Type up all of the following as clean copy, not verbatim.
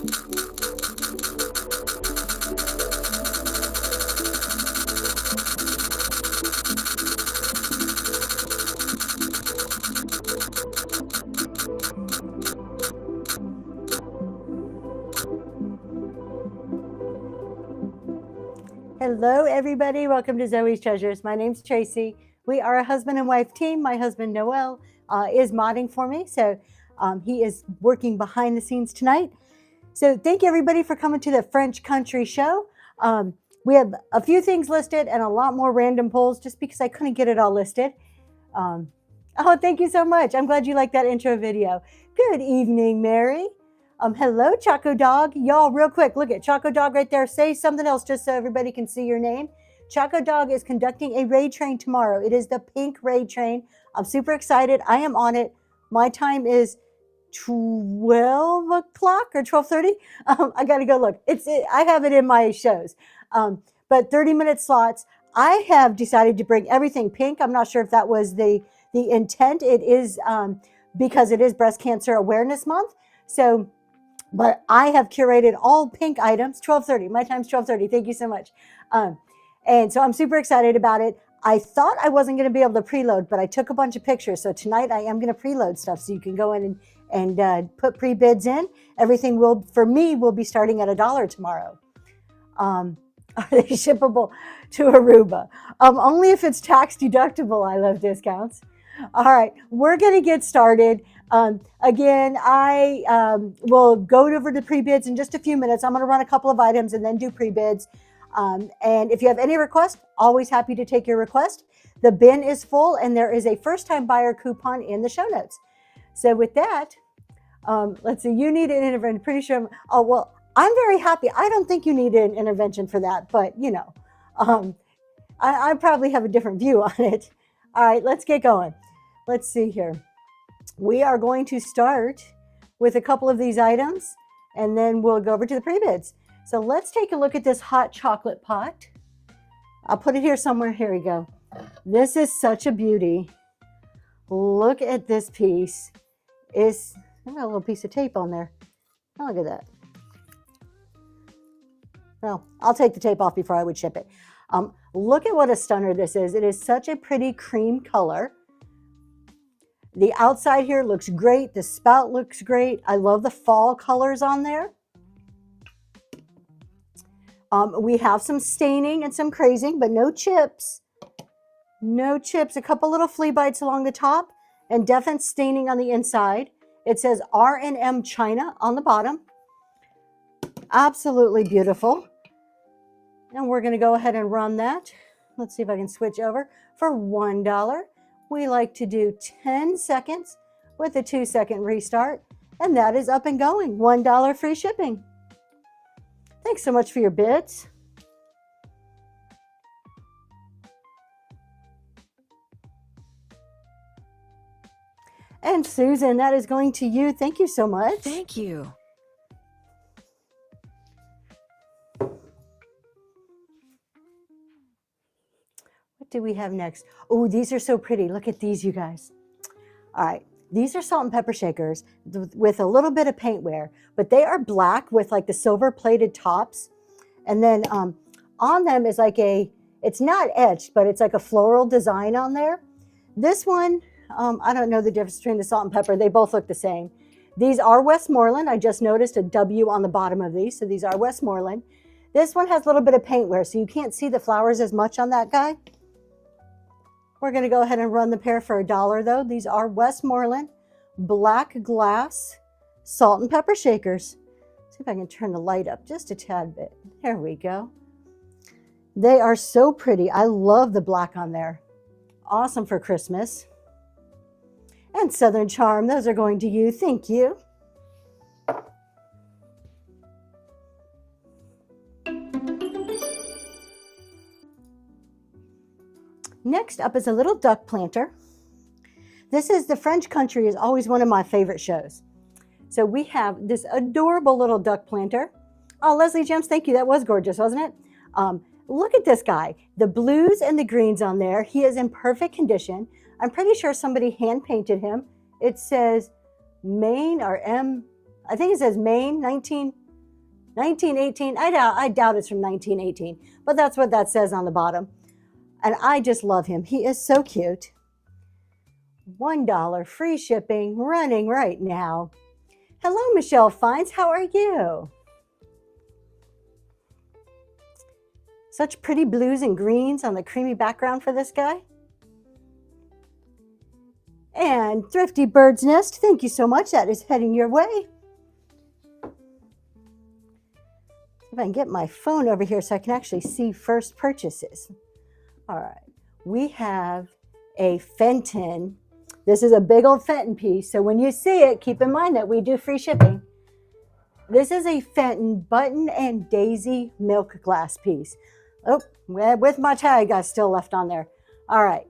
Hello, everybody. Welcome to Zoe's Treasures. My name's Tracy. We are a husband and wife team. My husband, Noel, is modding for me. So he is working behind the scenes tonight. So thank you, everybody, for coming to the French Country Show. We have a few things listed and a lot more random polls just because I couldn't get it all listed. Oh, thank you so much. I'm glad you liked that intro video. Good evening, Mary. Hello, Choco Dog. Y'all, real quick, look at Choco Dog right there. Say something else just so everybody can see your name. Choco Dog is conducting a raid train tomorrow. It is the pink raid train. I'm super excited. I am on it. My time is 12 o'clock or 12:30. I got to go look. I have it in my shows. But 30-minute slots. I have decided to bring everything pink. I'm not sure if that was the intent. It is because it is Breast Cancer Awareness Month. So, but I have curated all pink items. 12:30. My time's 12:30. Thank you so much. And so I'm super excited about it. I thought I wasn't going to be able to preload, but I took a bunch of pictures. So tonight I am going to preload stuff so you can go in and put pre-bids in. Everything for me will be starting at $1 tomorrow. Are they shippable to Aruba? Only if it's tax deductible. I love discounts. All right, we're going to get started. Again, I will go over to pre-bids in just a few minutes. I'm going to run a couple of items and then do pre-bids. And if you have any requests, always happy to take your request. The bin is full and there is a first-time buyer coupon in the show notes. So with that, let's see, you need an intervention. Pretty sure, oh, well, I'm very happy. I don't think you need an intervention for that, but you know, I probably have a different view on it. All right, let's get going. Let's see here. We are going to start with a couple of these items and then we'll go over to the pre-bids. So let's take a look at this hot chocolate pot. I'll put it here somewhere. Here we go. This is such a beauty. Look at this piece. I got a little piece of tape on there. Oh, look at that. Well, I'll take the tape off before I would ship it. Look at what a stunner this is. It is such a pretty cream color. The outside here looks great. The spout looks great. I love the fall colors on there. We have some staining and some crazing, but no chips. No chips. A couple little flea bites along the top and definite staining on the inside. It says R&M China on the bottom. Absolutely beautiful. And we're going to go ahead and run that. Let's see if I can switch over for $1. We like to do 10 seconds with a 2-second restart. And that is up and going. $1 free shipping. Thanks so much for your bids. And Susan, that is going to you. Thank you so much. Thank you. What do we have next? Oh, these are so pretty. Look at these, you guys. All right. These are salt and pepper shakers with a little bit of paint wear, but they are black with like the silver plated tops. And then on them is like it's not etched, but it's like a floral design on there. This one, I don't know the difference between the salt and pepper. They both look the same. These are Westmoreland. I just noticed a W on the bottom of these. So these are Westmoreland. This one has a little bit of paint wear, so you can't see the flowers as much on that guy. We're going to go ahead and run the pair for $1 though. These are Westmoreland black glass salt and pepper shakers. See if I can turn the light up just a tad bit. There we go. They are so pretty. I love the black on there. Awesome for Christmas. And Southern Charm, those are going to you. Thank you. Next up is a little duck planter. This is the French Country is always one of my favorite shows. So we have this adorable little duck planter. Oh, Leslie Gems, thank you. That was gorgeous, wasn't it? Look at this guy. The blues and the greens on there. He is in perfect condition. I'm pretty sure somebody hand painted him. It says Maine or M, I think it says Maine 19, 1918. I doubt it's from 1918, but that's what that says on the bottom. And I just love him. He is so cute. $1 free shipping running right now. Hello, Michelle Fines. How are you? Such pretty blues and greens on the creamy background for this guy. And Thrifty Bird's Nest, thank you so much. That is heading your way. If I can get my phone over here so I can actually see first purchases. All right, we have a Fenton. This is a big old Fenton piece, so when you see it, keep in mind that we do free shipping. This is a Fenton button and daisy milk glass piece. Oh, with my tag I still left on there. All right,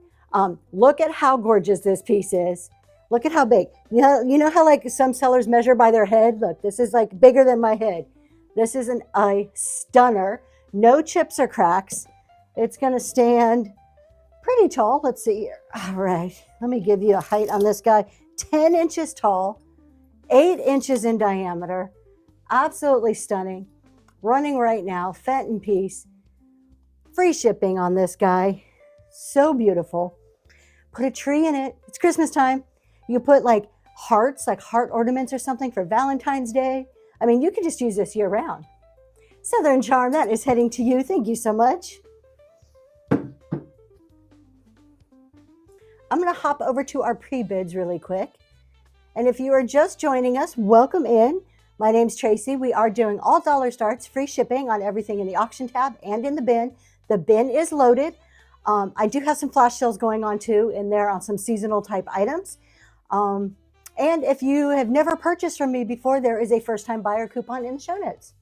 look at how gorgeous this piece is. Look at how big. You know how like some sellers measure by their head? Look, this is like bigger than my head. This is a stunner. No chips or cracks. It's gonna stand pretty tall. Let's see here. All right, let me give you a height on this guy. 10 inches tall, 8 inches in diameter. Absolutely stunning. Running right now, Fenton piece. Free shipping on this guy. So beautiful. Put a tree in it. It's Christmas time. You put like hearts, like heart ornaments or something for Valentine's Day. I mean, you can just use this year round. Southern Charm, that is heading to you. Thank you so much. I'm going to hop over to our pre-bids really quick. And if you are just joining us, welcome in. My name's Tracy. We are doing all dollar starts, free shipping on everything in the auction tab and in the bin. The bin is loaded. I do have some flash sales going on too in there on some seasonal type items. And if you have never purchased from me before, there is a first-time buyer coupon in the show notes.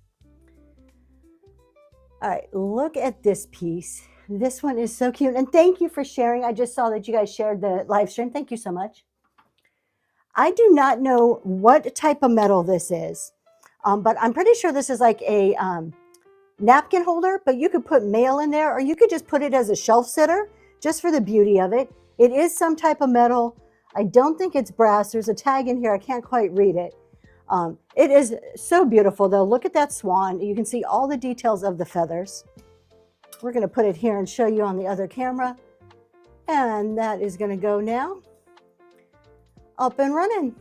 All right, look at this piece. This one is so cute. And thank you for sharing. I just saw that you guys shared the live stream. Thank you so much. I do not know what type of metal this is, but I'm pretty sure this is like a napkin holder, but you could put mail in there, or you could just put it as a shelf sitter just for the beauty of it. It is some type of metal. I don't think it's brass. There's a tag in here. I can't quite read it. It is so beautiful though. Look at that swan. You can see all the details of the feathers. We're going to put it here and show you on the other camera. And that is going to go now. Up and running.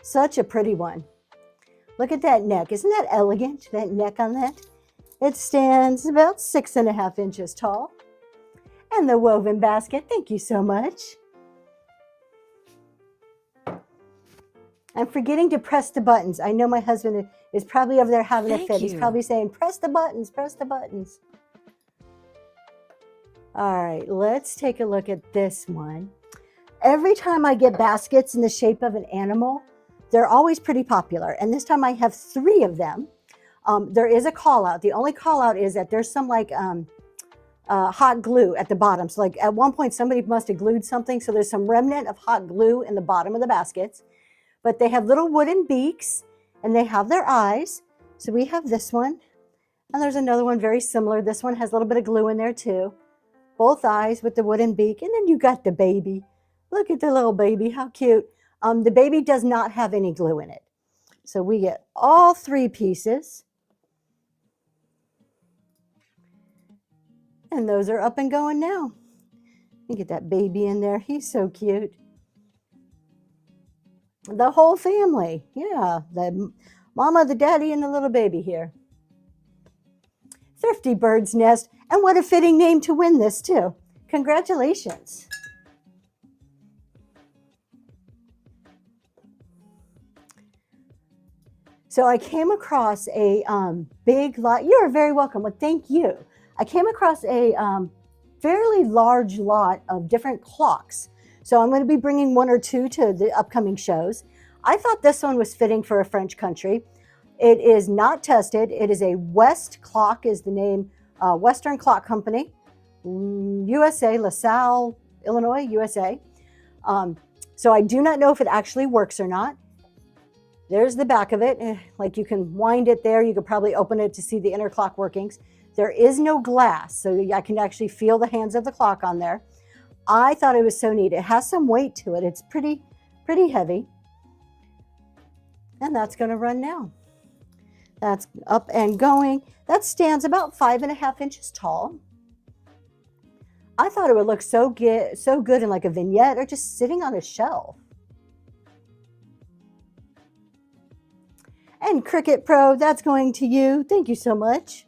Such a pretty one. Look at that neck. Isn't that elegant, that neck on that? It stands about 6.5 inches tall. And the woven basket, thank you so much. I'm forgetting to press the buttons. I know my husband is probably over there having a fit. He's probably saying, press the buttons, press the buttons. All right, let's take a look at this one. Every time I get baskets in the shape of an animal, they're always pretty popular. And this time I have 3 of them. There is a call out. The only call out is that there's some like hot glue at the bottom. So like at one point somebody must have glued something. So there's some remnant of hot glue in the bottom of the baskets. But they have little wooden beaks and they have their eyes. So we have this one. And there's another one very similar. This one has a little bit of glue in there too. Both eyes with the wooden beak. And then you got the baby. Look at the little baby. How cute. The baby does not have any glue in it. So we get all 3 pieces. And those are up and going now. You get that baby in there. He's so cute. The whole family. Yeah, the mama, the daddy, and the little baby here. Thrifty Bird's Nest. And what a fitting name to win this too. Congratulations. So I came across a big lot. You are very welcome. Well, thank you. I came across a fairly large lot of different clocks. So I'm going to be bringing 1 or 2 to the upcoming shows. I thought this one was fitting for a French country. It is not tested. It is a West Clock is the name, Western Clock Company, USA, LaSalle, Illinois, USA. So I do not know if it actually works or not. There's the back of it. Like you can wind it there. You could probably open it to see the inner clock workings. There is no glass, so I can actually feel the hands of the clock on there. I thought it was so neat. It has some weight to it. It's pretty heavy. And that's going to run now. That's up and going. That stands about 5.5 inches tall. I thought it would look so good in like a vignette or just sitting on a shelf. And Cricut Pro, that's going to you. Thank you so much.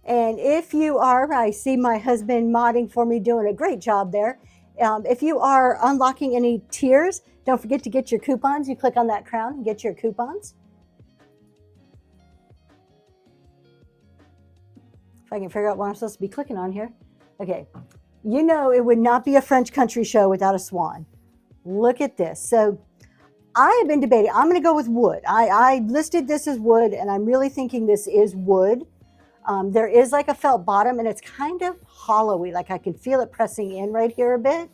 And if you are, I see my husband modding for me, doing a great job there. If you are unlocking any tiers, don't forget to get your coupons. You click on that crown and get your coupons. If I can figure out what I'm supposed to be clicking on here. Okay. You know it would not be a French country show without a swan. Look at this. So I have been debating. I'm going to go with wood. I listed this as wood, and I'm really thinking this is wood. There is like a felt bottom, and it's kind of hollowy. Like I can feel it pressing in right here a bit.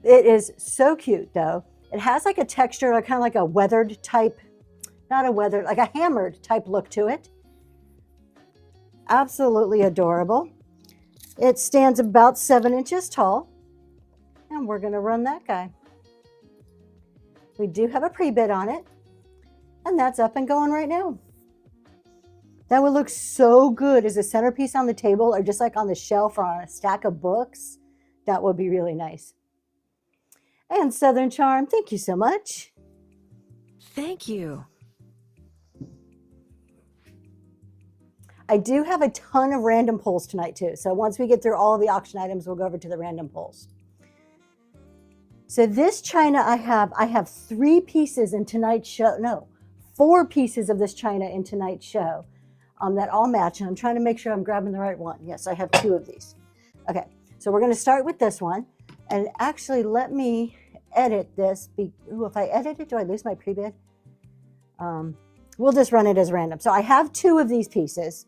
It is so cute, though. It has like a texture, like kind of like a weathered type, not a weathered, like a hammered type look to it. Absolutely adorable. It stands about 7 inches tall, and we're going to run that guy. We do have a pre-bid on it, and that's up and going right now. That would look so good as a centerpiece on the table or just like on the shelf or on a stack of books. That would be really nice. And Southern Charm, thank you so much. Thank you. I do have a ton of random pulls tonight too. So once we get through all of the auction items, we'll go over to the random pulls. So this china I have 3 pieces in tonight's show. No, 4 pieces of this china in tonight's show that all match. And I'm trying to make sure I'm grabbing the right one. Yes, I have 2 of these. Okay, so we're going to start with this one. And actually, let me edit this. Ooh, if I edit it, do I lose my pre-bid? We'll just run it as random. So I have 2 of these pieces.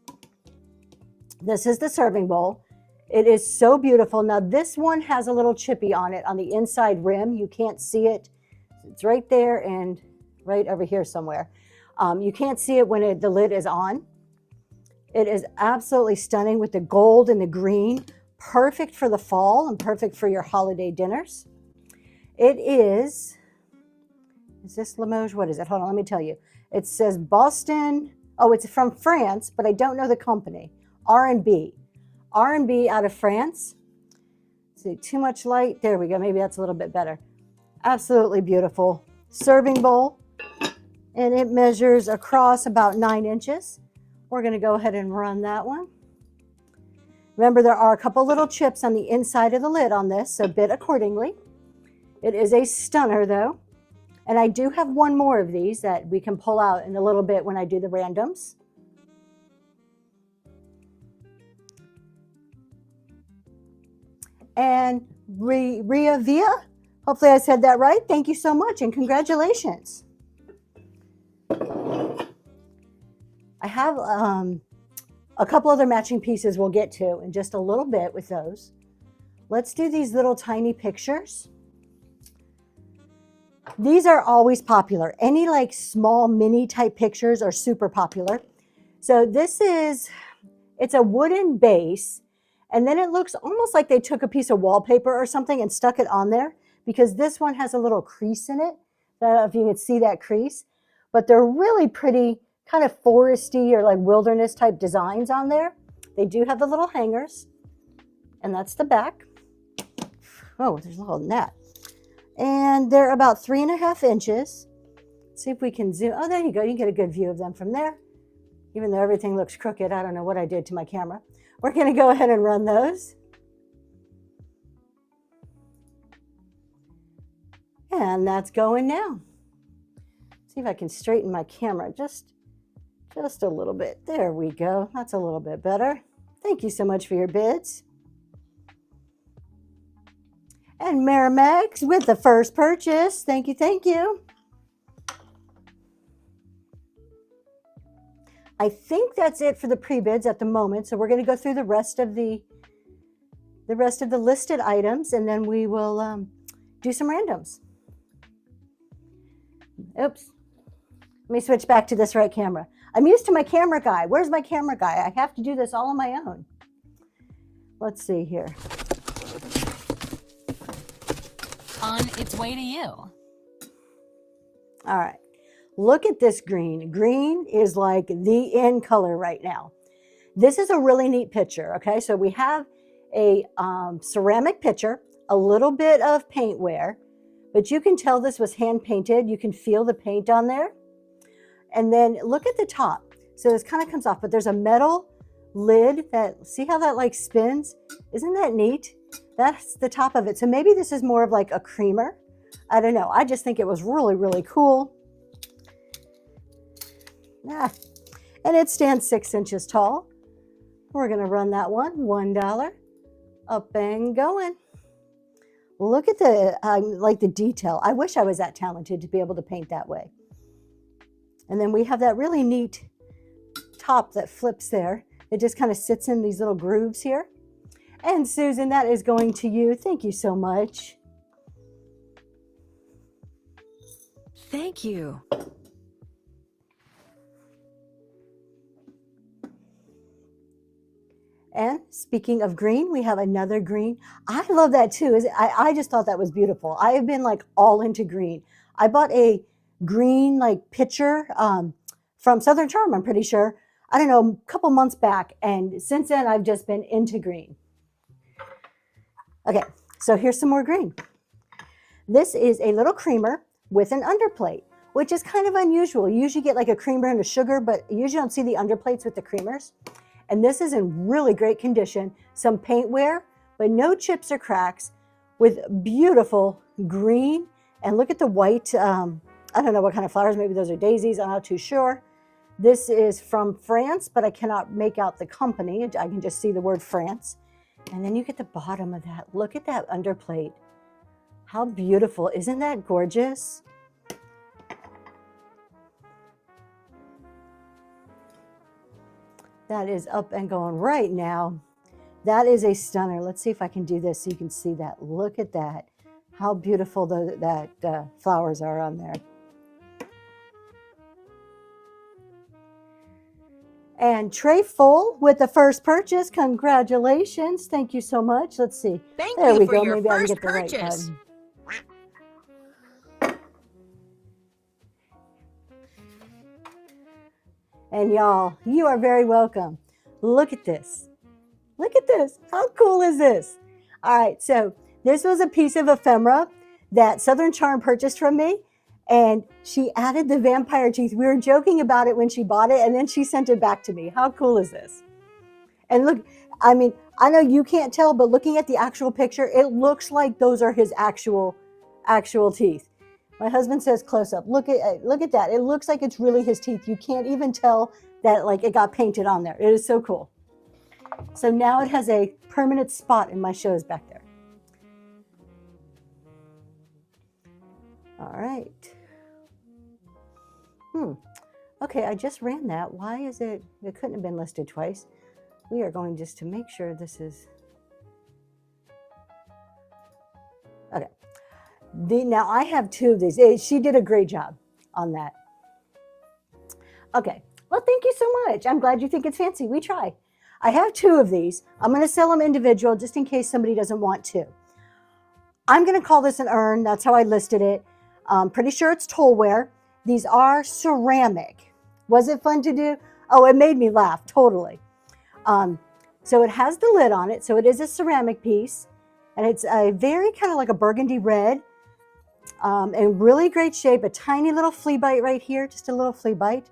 This is the serving bowl. It is so beautiful. Now this one has a little chippy on it on the inside rim. You can't see it. It's right there and right over here somewhere. You can't see it when the lid is on. It is absolutely stunning with the gold and the green. Perfect for the fall and perfect for your holiday dinners. It is this Limoges? What is it? Hold on, let me tell you. It says Boston. Oh, it's from France, but I don't know the company. R&B. R&B out of France. Let's see, too much light. There we go. Maybe that's a little bit better. Absolutely beautiful serving bowl. And it measures across about 9 inches. We're going to go ahead and run that one. Remember, there are a couple little chips on the inside of the lid on this, so bid accordingly. It is a stunner, though. And I do have one more of these that we can pull out in a little bit when I do the randoms. And Ria Via, hopefully I said that right. Thank you so much and congratulations. I have a couple other matching pieces we'll get to in just a little bit with those. Let's do these little tiny pictures. These are always popular. Any like small mini type pictures are super popular. So this is, it's a wooden base, and then it looks almost like they took a piece of wallpaper or something and stuck it on there, because this one has a little crease in it. I don't know if you can see that crease, but they're really pretty kind of foresty or like wilderness type designs on there. They do have the little hangers, and that's the back. Oh, there's a little net. And they're about 3.5 inches. Let's see if we can zoom. Oh, there you go. You can get a good view of them from there. Even though everything looks crooked, I don't know what I did to my camera. We're going to go ahead and run those. And that's going now. See if I can straighten my camera just a little bit. There we go. That's a little bit better. Thank you so much for your bids. And Marimex with the first purchase. Thank you, thank you. I think that's it for the pre-bids at the moment. So we're going to go through the rest of the listed items, and then we will do some randoms. Oops. Let me switch back to this right camera. I'm used to my camera guy. Where's my camera guy? I have to do this all on my own. Let's see here. On its way to you. All right. Look at this green. Green is like the in color right now. This is a really neat picture. Okay, so we have a ceramic pitcher, a little bit of paint wear, but you can tell this was hand painted. You can feel the paint on there. And then look at the top. So this kind of comes off, but there's a metal lid that, see how that like spins? Isn't that neat? That's the top of it. So maybe this is more of like a creamer. I don't know. I just think it was really, really cool. Ah, and it stands 6 inches tall. We're going to run that one, $1. Up and going. Look at the, like the detail. I wish I was that talented to be able to paint that way. And then we have that really neat top that flips there. It just kind of sits in these little grooves here. And Susan, that is going to you. Thank you so much. Thank you. And speaking of green, we have another green. I love that too. I just thought that was beautiful. I have been like all into green. I bought a green like pitcher from Southern Charm, I'm pretty sure. I don't know, a couple months back. And since then, I've just been into green. Okay, so here's some more green. This is a little creamer with an underplate, which is kind of unusual. You usually get like a creamer and a sugar, but you usually don't see the underplates with the creamers. And this is in really great condition. Some paint wear, but no chips or cracks, with beautiful green. And look at the white, I don't know what kind of flowers, maybe those are daisies, I'm not too sure. This is from France, but I cannot make out the company. I can just see the word France. And then you get the bottom of that. Look at that underplate. How beautiful. Isn't that gorgeous? That is up and going right now. That is a stunner. Let's see if I can do this so you can see that. Look at that. How beautiful that flowers are on there. And tray full with the first purchase. Congratulations. Thank you so much. Let's see. Thank There you we for go. your Maybe I can first get the right purchase. button. And y'all, you are very welcome. Look at this. Look at this. How cool is this? All right, so this was a piece of ephemera that Southern Charm purchased from me, and she added the vampire teeth. We were joking about it when she bought it, and then she sent it back to me. How cool is this? And look, I mean, I know you can't tell, but looking at the actual picture, it looks like those are his actual teeth. My husband says close up. Look at that. It looks like it's really his teeth. You can't even tell that like it got painted on there. It is so cool. So now it has a permanent spot in my shows back there. All right. Okay, I just ran that. Why is it couldn't have been listed twice. We are going just to make sure this is, okay. Now I have two of these. She did a great job on that. Okay, well, thank you so much. I'm glad you think it's fancy. We try. I have two of these. I'm going to sell them individual just in case somebody doesn't want to. I'm going to call this an urn. That's how I listed it. Pretty sure it's tollware. These are ceramic. Was it fun to do? Oh, it made me laugh, totally. So it has the lid on it. So it is a ceramic piece. And it's a very kind of like a burgundy red. In really great shape. A tiny little flea bite right here. Just a little flea bite.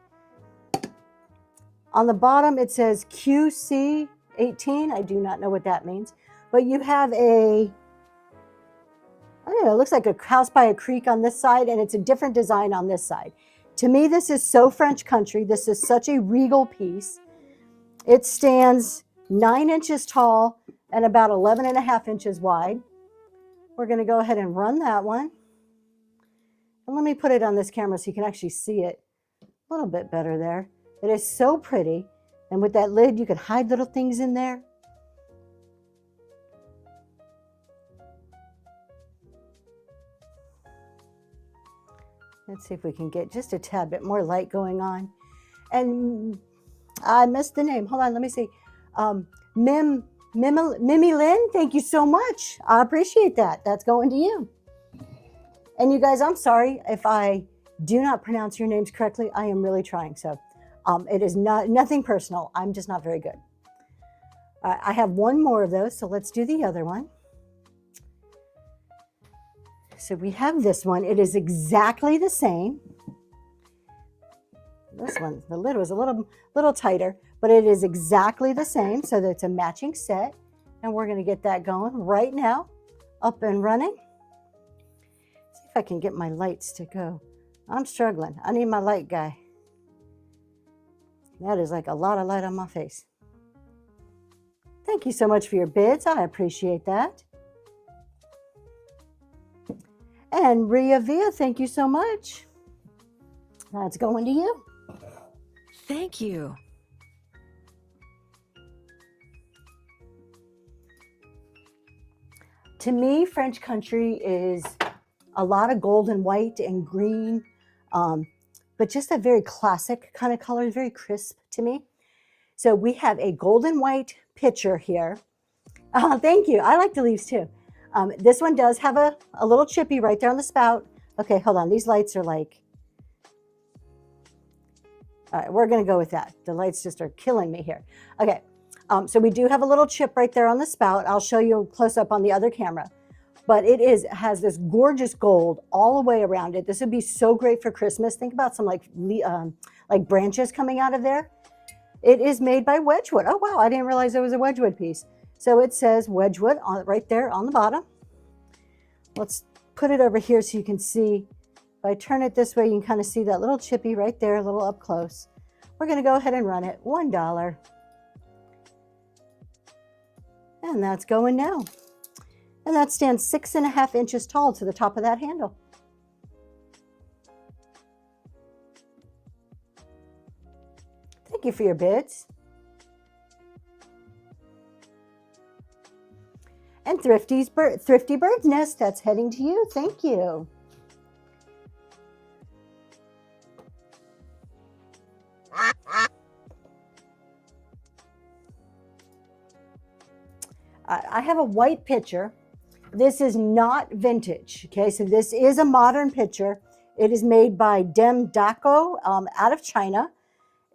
On the bottom, it says QC18. I do not know what that means. But you have a, I don't know, it looks like a house by a creek on this side, and it's a different design on this side. To me, this is so French country. This is such a regal piece. It stands 9 inches tall and about 11.5 inches wide. We're going to go ahead and run that one. And let me put it on this camera so you can actually see it a little bit better there. It is so pretty. And with that lid, you can hide little things in there. Let's see if we can get just a tad bit more light going on. And I missed the name. Hold on, let me see. Mimi Lynn, thank you so much. I appreciate that. That's going to you. And you guys, I'm sorry if I do not pronounce your names correctly. I am really trying. So it is nothing personal. I'm just not very good. I have one more of those, so let's do the other one. So we have this one. It is exactly the same. This one, the lid was a little tighter, but it is exactly the same. So that's a matching set. And we're going to get that going right now, up and running. See if I can get my lights to go. I'm struggling. I need my light guy. That is like a lot of light on my face. Thank you so much for your bids. I appreciate that. And Ria Via, thank you so much. That's going to you. Thank you. To me, French country is a lot of gold and white and green, but just a very classic kind of color, very crisp to me. So we have a gold and white pitcher here. Thank you. I like the leaves too. This one does have a little chippy right there on the spout. Okay, hold on. These lights are like, all right, we're going to go with that. The lights just are killing me here. Okay, so we do have a little chip right there on the spout. I'll show you a close up on the other camera. But it has this gorgeous gold all the way around it. This would be so great for Christmas. Think about some like branches coming out of there. It is made by Wedgwood. Oh, wow, I didn't realize it was a Wedgwood piece. So it says Wedgwood right there on the bottom. Let's put it over here so you can see. If I turn it this way, you can kind of see that little chippy right there, a little up close. We're going to go ahead and run it. $1. And that's going now. And that stands 6.5 inches tall to the top of that handle. Thank you for your bids. And Thrifty Bird's Nest, that's heading to you. Thank you. I have a white pitcher. This is not vintage, okay? So this is a modern pitcher. It is made by Dem Daco out of China.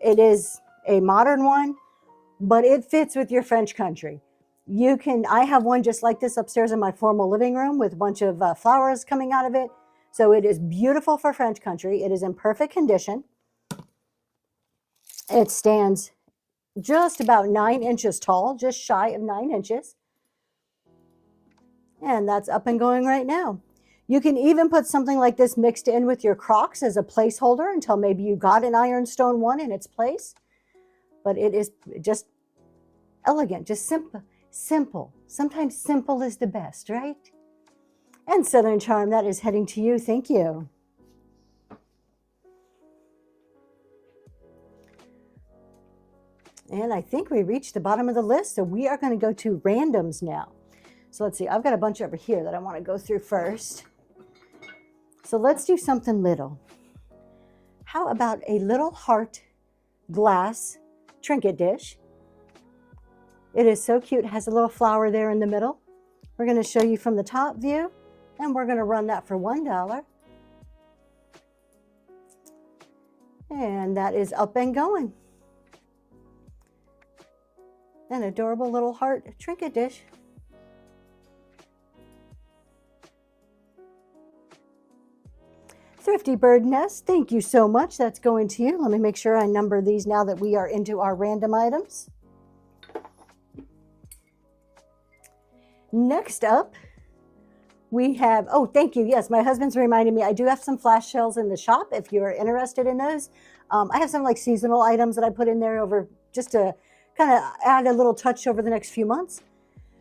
It is a modern one, but it fits with your French country. I have one just like this upstairs in my formal living room with a bunch of flowers coming out of it. So it is beautiful for French country. It is in perfect condition. It stands just about 9 inches tall, just shy of 9 inches. And that's up and going right now. You can even put something like this mixed in with your Crocs as a placeholder until maybe you got an ironstone one in its place. But it is just elegant, just simple. Sometimes simple is the best, right? And Southern Charm, that is heading to you. Thank you. And I think we reached the bottom of the list, so we are going to go to randoms now. So let's see, I've got a bunch over here that I want to go through first. So let's do something little. How about a little heart glass trinket dish? It is so cute. It has a little flower there in the middle. We're going to show you from the top view, and we're going to run that for $1. And that is up and going. An adorable little heart trinket dish. Thrifty Bird Nest, thank you so much. That's going to you. Let me make sure I number these now that we are into our random items. Next up, we have, oh, thank you. Yes, my husband's reminding me I do have some flash sales in the shop if you're interested in those. I have some like seasonal items that I put in there over just to kind of add a little touch over the next few months.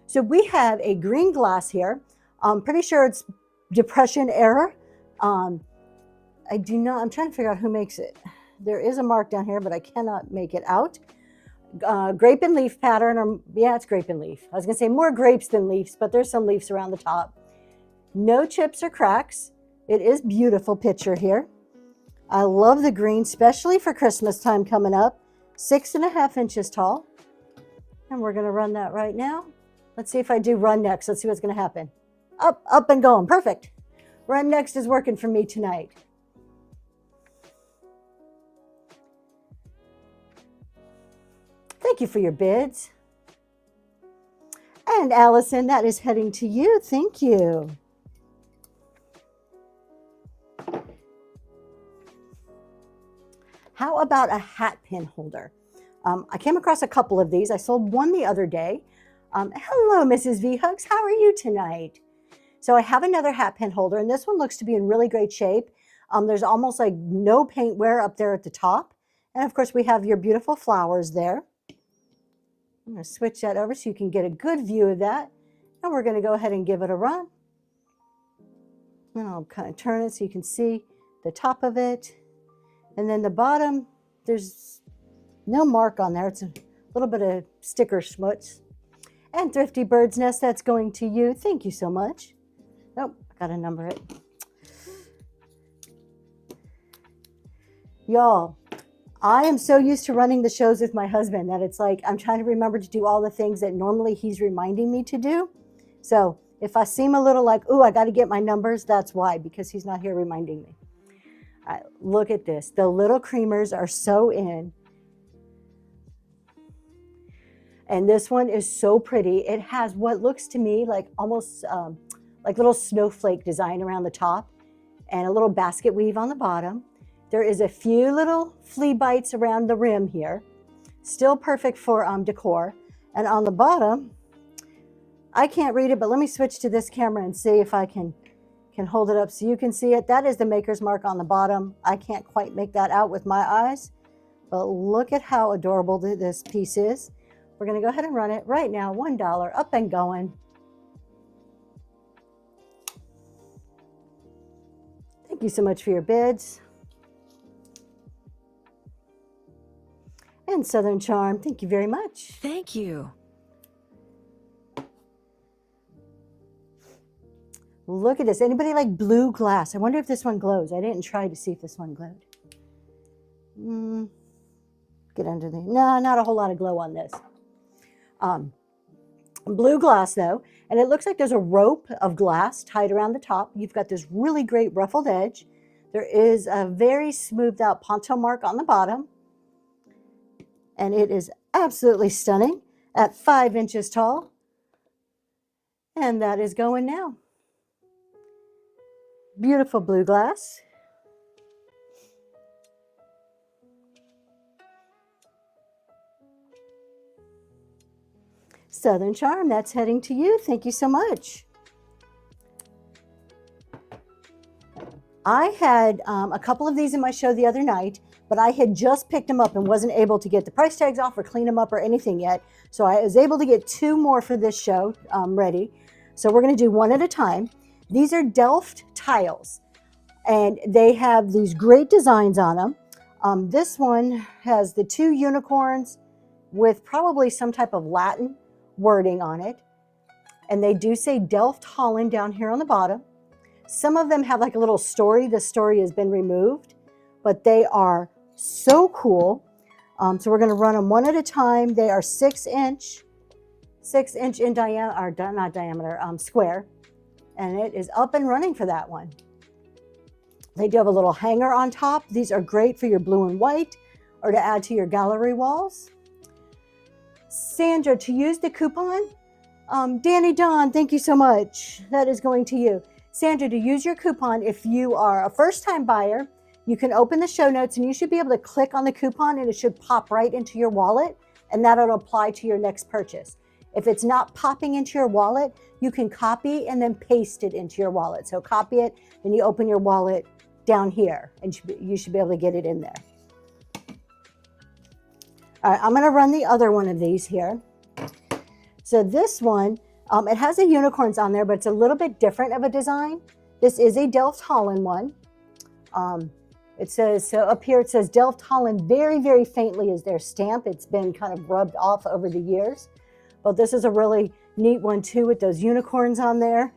So we have a green glass here. I'm pretty sure it's Depression era. I'm trying to figure out who makes it. There is a mark down here, but I cannot make it out. Grape and leaf pattern, or yeah, it's grape and leaf. I was gonna say more grapes than leaves, but there's some leaves around the top. No chips or cracks. It is beautiful picture here. I love the green, especially for Christmas time coming up. 6.5 inches tall. And we're gonna run that right now. Let's see if I do run next. Let's see what's gonna happen. Up and going, perfect. Run Next is working for me tonight. Thank you for your bids. And Allison, that is heading to you. Thank you. How about a hat pin holder? I came across a couple of these. I sold one the other day. Hello, Mrs. V Hugs. How are you tonight? So I have another hat pin holder, and this one looks to be in really great shape. There's almost like no paint wear up there at the top. And of course, we have your beautiful flowers there. I'm going to switch that over so you can get a good view of that. And we're going to go ahead and give it a run. And I'll kind of turn it so you can see the top of it. And then the bottom, there's no mark on there. It's a little bit of sticker schmutz. And Thrifty Bird's Nest, that's going to you. Thank you so much. Oh, I got to number it. Y'all, I am so used to running the shows with my husband that it's like I'm trying to remember to do all the things that normally he's reminding me to do. So if I seem a little like, ooh, I got to get my numbers, that's why, because he's not here reminding me. All right, look at this. The little creamers are so in. And this one is so pretty. It has what looks to me like almost like little snowflake design around the top and a little basket weave on the bottom. There is a few little flea bites around the rim here. Still perfect for decor. And on the bottom, I can't read it, but let me switch to this camera and see if I can hold it up so you can see it. That is the maker's mark on the bottom. I can't quite make that out with my eyes, but look at how adorable this piece is. We're going to go ahead and run it right now. $1 up and going. Thank you so much for your bids. And Southern Charm, thank you very much. Thank you. Look at this. Anybody like blue glass? I wonder if this one glows. I didn't try to see if this one glowed. Get under there. No, not a whole lot of glow on this. Blue glass though, and it looks like there's a rope of glass tied around the top. You've got this really great ruffled edge. There is a very smoothed out ponto mark on the bottom. And it is absolutely stunning at 5 inches tall. And that is going now. Beautiful blue glass. Southern Charm, that's heading to you. Thank you so much. I had a couple of these in my show the other night, but I had just picked them up and wasn't able to get the price tags off or clean them up or anything yet. So I was able to get 2 more for this show ready. So we're going to do one at a time. These are Delft tiles, and they have these great designs on them. This one has the 2 unicorns with probably some type of Latin wording on it. And they do say Delft, Holland down here on the bottom. Some of them have like a little story. The story has been removed, but they are so cool. So we're going to run them one at a time. They are 6 inch in diameter, or not diameter, square. And it is up and running for that one. They do have a little hanger on top. These are great for your blue and white or to add to your gallery walls. Sandra, to use the coupon, Danny Don, thank you so much. That is going to you. Sandra, to use your coupon, if you are a first-time buyer, you can open the show notes and you should be able to click on the coupon and it should pop right into your wallet, and that'll apply to your next purchase. If it's not popping into your wallet, you can copy and then paste it into your wallet. So copy it, then you open your wallet down here and you should be able to get it in there. All right, I'm going to run the other one of these here. So this one, it has the unicorns on there, but it's a little bit different of a design. This is a Delft Holland one. It says, so up here it says Delft Holland very, very faintly is their stamp. It's been kind of rubbed off over the years. But this is a really neat one too with those unicorns on there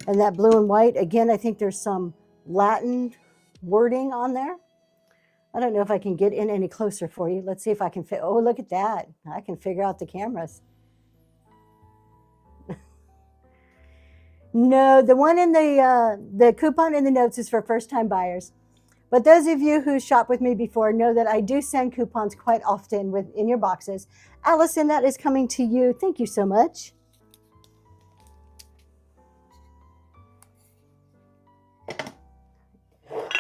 and that blue and white. Again, I think there's some Latin wording on there. I don't know if I can get in any closer for you. Let's see if I can fit. Oh, look at that. I can figure out the cameras. No, the one in the coupon in the notes is for first-time buyers. But those of you who shop with me before know that I do send coupons quite often in your boxes. Allison, that is coming to you. Thank you so much.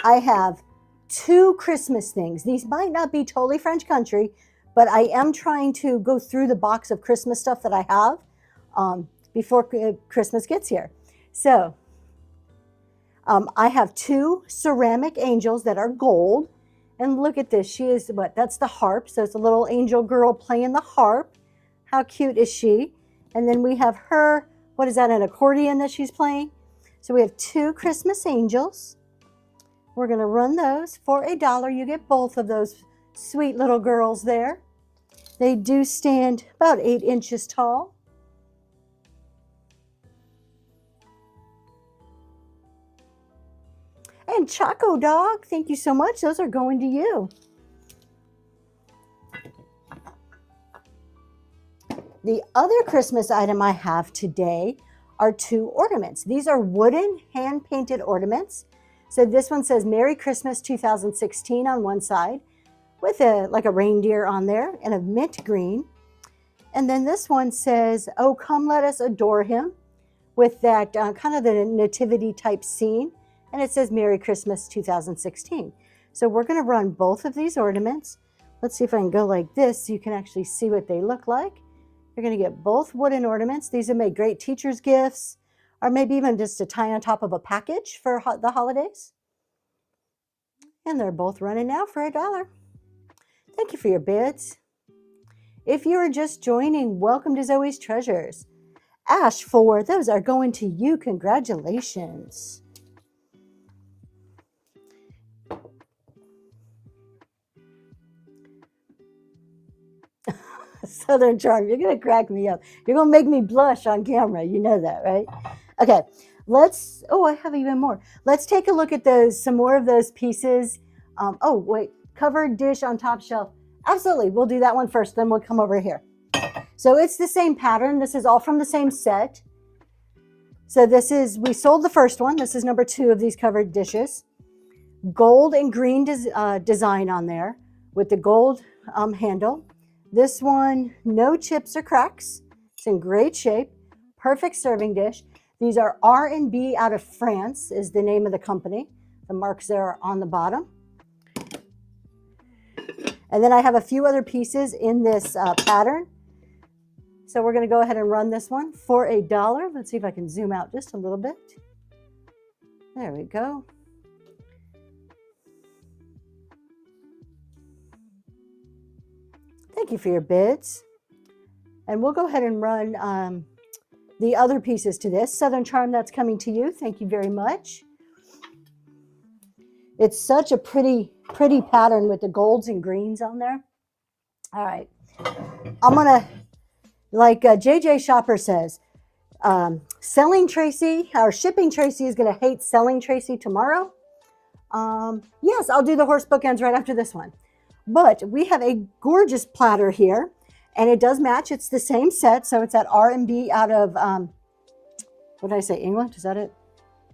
I have 2 Christmas things. These might not be totally French country, but I am trying to go through the box of Christmas stuff that I have before Christmas gets here. So I have 2 ceramic angels that are gold. And look at this. She is what? That's the harp. So it's a little angel girl playing the harp. How cute is she? And then we have her. What is that? An accordion that she's playing? So we have 2 Christmas angels. We're going to run those for $1. You get both of those sweet little girls there. They do stand about 8 inches tall. And Choco Dog, thank you so much. Those are going to you. The other Christmas item I have today are 2 ornaments. These are wooden hand-painted ornaments. So this one says Merry Christmas 2016 on one side with like a reindeer on there and a mint green. And then this one says, Oh, come let us adore him, with that kind of the nativity type scene. And it says Merry Christmas 2016. So we're going to run both of these ornaments. Let's see if I can go like this so you can actually see what they look like. You're going to get both wooden ornaments. These have made great teacher's gifts, or maybe even just to tie on top of a package for the holidays. And they're both running now for $1. Thank you for your bids. If you are just joining, welcome to Zoe's Treasures. Ash, 4, those are going to you. Congratulations. Southern Charm, you're going to crack me up. You're going to make me blush on camera. You know that, right? Okay, I have even more. Let's take a look at some more of those pieces. Covered dish on top shelf. Absolutely, we'll do that one first, then we'll come over here. So it's the same pattern. This is all from the same set. So we sold the first one. This is number 2 of these covered dishes. Gold and green design on there with the gold handle. This one, no chips or cracks. It's in great shape. Perfect serving dish. These are R&B out of France is the name of the company. The marks there are on the bottom. And then I have a few other pieces in this pattern. So we're going to go ahead and run this one for $1. Let's see if I can zoom out just a little bit. There we go. Thank you for your bids. And we'll go ahead and run the other pieces to this. Southern Charm, that's coming to you. Thank you very much. It's such a pretty pattern with the golds and greens on there. All right. I'm going to, like JJ Shopper says, shipping Tracy is going to hate selling Tracy tomorrow. Yes, I'll do the horse bookends right after this one. But we have a gorgeous platter here, and it does match. It's the same set, so it's that R&B out of, what did I say, England? Is that it?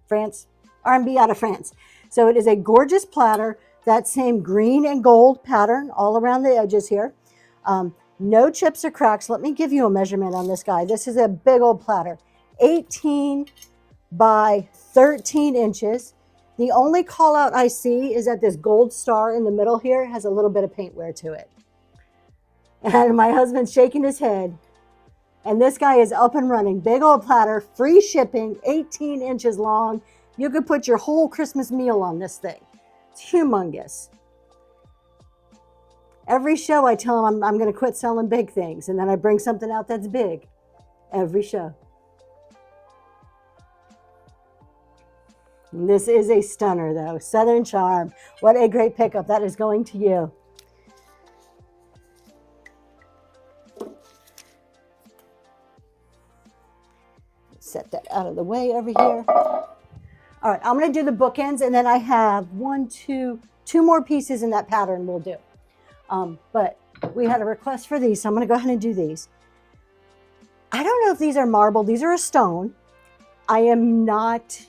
France? R&B out of France. So it is a gorgeous platter, that same green and gold pattern all around the edges here. No chips or cracks. Let me give you a measurement on this guy. This is a big old platter, 18 by 13 inches. The only call out I see is that this gold star in the middle here has a little bit of paint wear to it. And my husband's shaking his head. And this guy is up and running. Big old platter, free shipping, 18 inches long. You could put your whole Christmas meal on this thing. It's humongous. Every show I tell him I'm going to quit selling big things. And then I bring something out that's big. Every show. This is a stunner, though. Southern Charm. What a great pickup. That is going to you. Set that out of the way over here. All right, I'm going to do the bookends, and then I have two more pieces in that pattern we'll do. But we had a request for these, so I'm going to go ahead and do these. I don't know if these are marble. These are a stone. I am not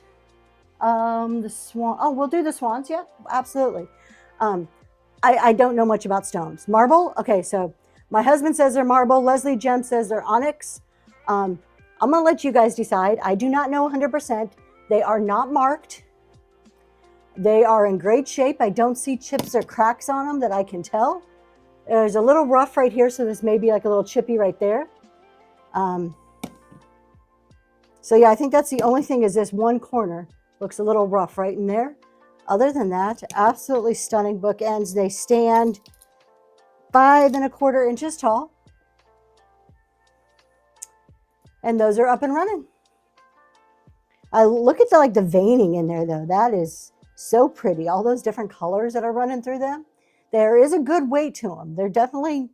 the swan. Oh, we'll do the swans. Yeah, absolutely. Um, I don't know much about stones. Marble. Okay, so my husband says they're marble. Leslie Jem says they're onyx. I'm gonna let you guys decide. I do not know 100%. They are not marked. They are in great shape. I don't see chips or cracks on them that I can tell. There's a little rough right here, so this may be like a little chippy right there. So yeah, I think that's the only thing is this one corner looks a little rough right in there. Other than that, absolutely stunning bookends. They stand 5 1/4 inches tall. And those are up and running. I look at the veining in there though. That is so pretty. All those different colors that are running through them. There is a good weight to them. They're definitely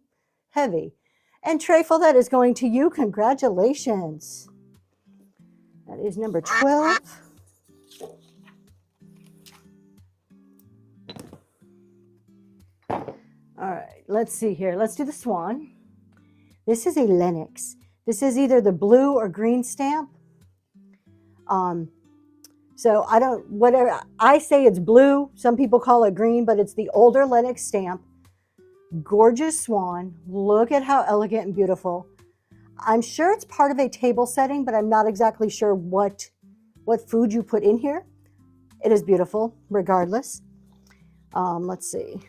heavy. And Treyful, that is going to you. Congratulations. That is number 12. All right, let's see here. Let's do the swan. This is a Lenox. This is either the blue or green stamp. So I don't, whatever, I say it's blue. Some people call it green, but it's the older Lenox stamp. Gorgeous swan. Look at how elegant and beautiful. I'm sure it's part of a table setting, but I'm not exactly sure what food you put in here. It is beautiful, regardless. Let's see.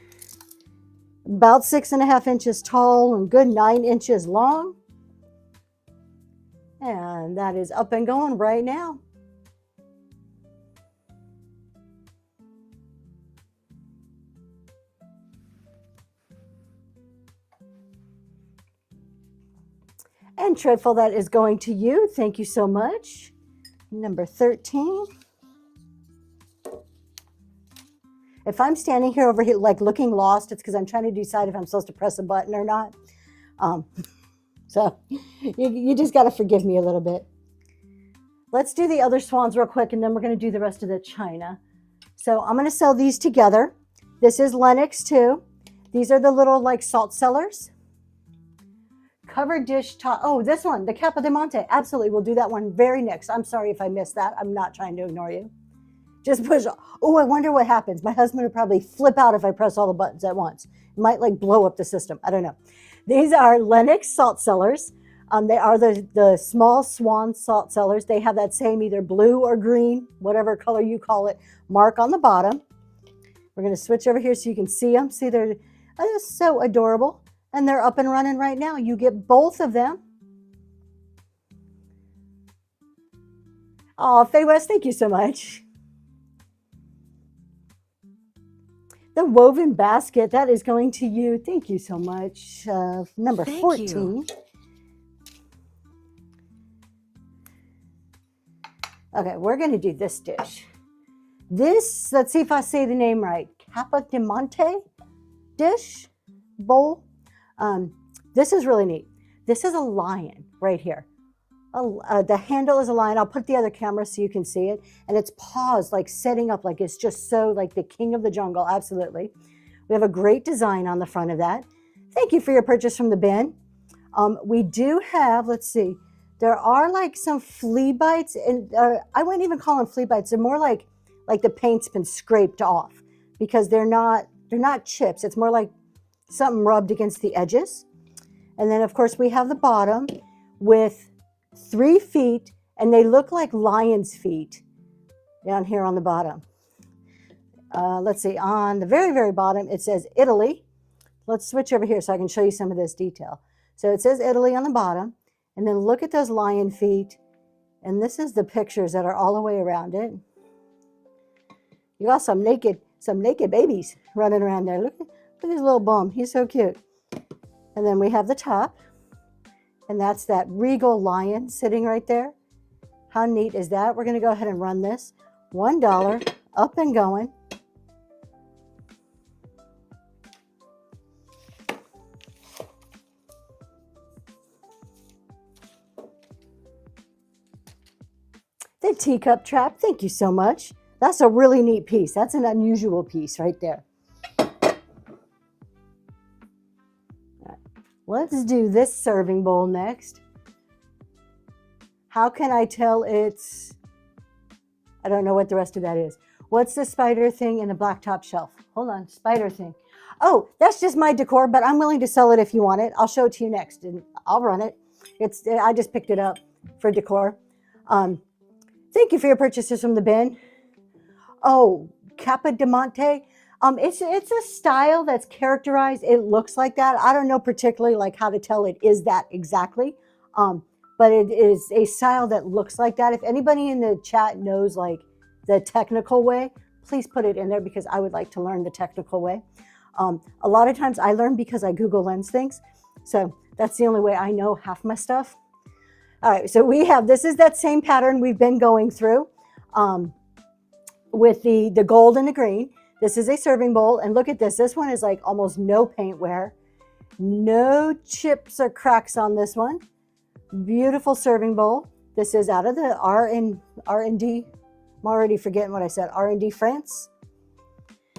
About 6 1/2 inches tall and good 9 inches long. And that is up and going right now. And Treadful, that is going to you. Thank you so much. Number 13. If I'm standing here over here like looking lost, it's because I'm trying to decide if I'm supposed to press a button or not. So you just got to forgive me a little bit. Let's do the other swans real quick, and then we're going to do the rest of the china. So I'm going to sell these together. This is Lenox too. These are the little like salt cellars. Covered dish top. Oh, this one, the Capodimonte. Absolutely, we'll do that one very next. I'm sorry if I missed that. I'm not trying to ignore you. Just push. Oh, I wonder what happens. My husband would probably flip out if I press all the buttons at once. It might like blow up the system. I don't know. These are Lenox salt cellars. They are the small swan salt cellars. They have that same either blue or green, whatever color you call it, mark on the bottom. We're going to switch over here so you can see them. See, they're so adorable. And they're up and running right now. You get both of them. Oh, Faye West, thank you so much. The woven basket, that is going to you. Thank you so much. Number 14. Okay, we're going to do this dish. This, let's see if I say the name right. Capodimonte dish bowl. This is really neat. This is a lion right here. The handle is a lion. I'll put the other camera so you can see it. And its paws like setting up like it's just so like the king of the jungle. Absolutely. We have a great design on the front of that. Thank you for your purchase from the bin. We do have, let's see, there are like some flea bites, and I wouldn't even call them flea bites. They're more like the paint's been scraped off because they're not chips. It's more like something rubbed against the edges. And then of course we have the bottom with 3 feet, and they look like lion's feet down here on the bottom. Let's see, on the very, very bottom, it says Italy. Let's switch over here so I can show you some of this detail. So it says Italy on the bottom, and then look at those lion feet. And this is the pictures that are all the way around it. You got some naked babies running around there. Look at his little bum. He's so cute. And then we have the top, and that's that regal lion sitting right there. How neat is that? We're going to go ahead and run this. $1, up and going. The teacup trap, thank you so much. That's a really neat piece. That's an unusual piece right there. Let's do this serving bowl next. How can I tell it's I don't know what the rest of that is. What's the spider thing in the blacktop shelf? Hold on, spider thing. Oh, that's just my decor, but I'm willing to sell it if you want it. I'll show it to you next, and I'll run it. I just picked it up for decor. Thank you for your purchases from the bin. Oh, Capodimonte. It's a style that's characterized. It looks like that. I don't know particularly like how to tell it is that exactly. But it is a style that looks like that. If anybody in the chat knows like the technical way, please put it in there because I would like to learn the technical way. A lot of times I learn because I Google Lens things. So that's the only way I know half my stuff. All right, so this is that same pattern we've been going through with the gold and the green. This is a serving bowl, and look at this. This one is like almost no paint wear. No chips or cracks on this one. Beautiful serving bowl. This is out of the R&D. I'm already forgetting what I said. R&D France.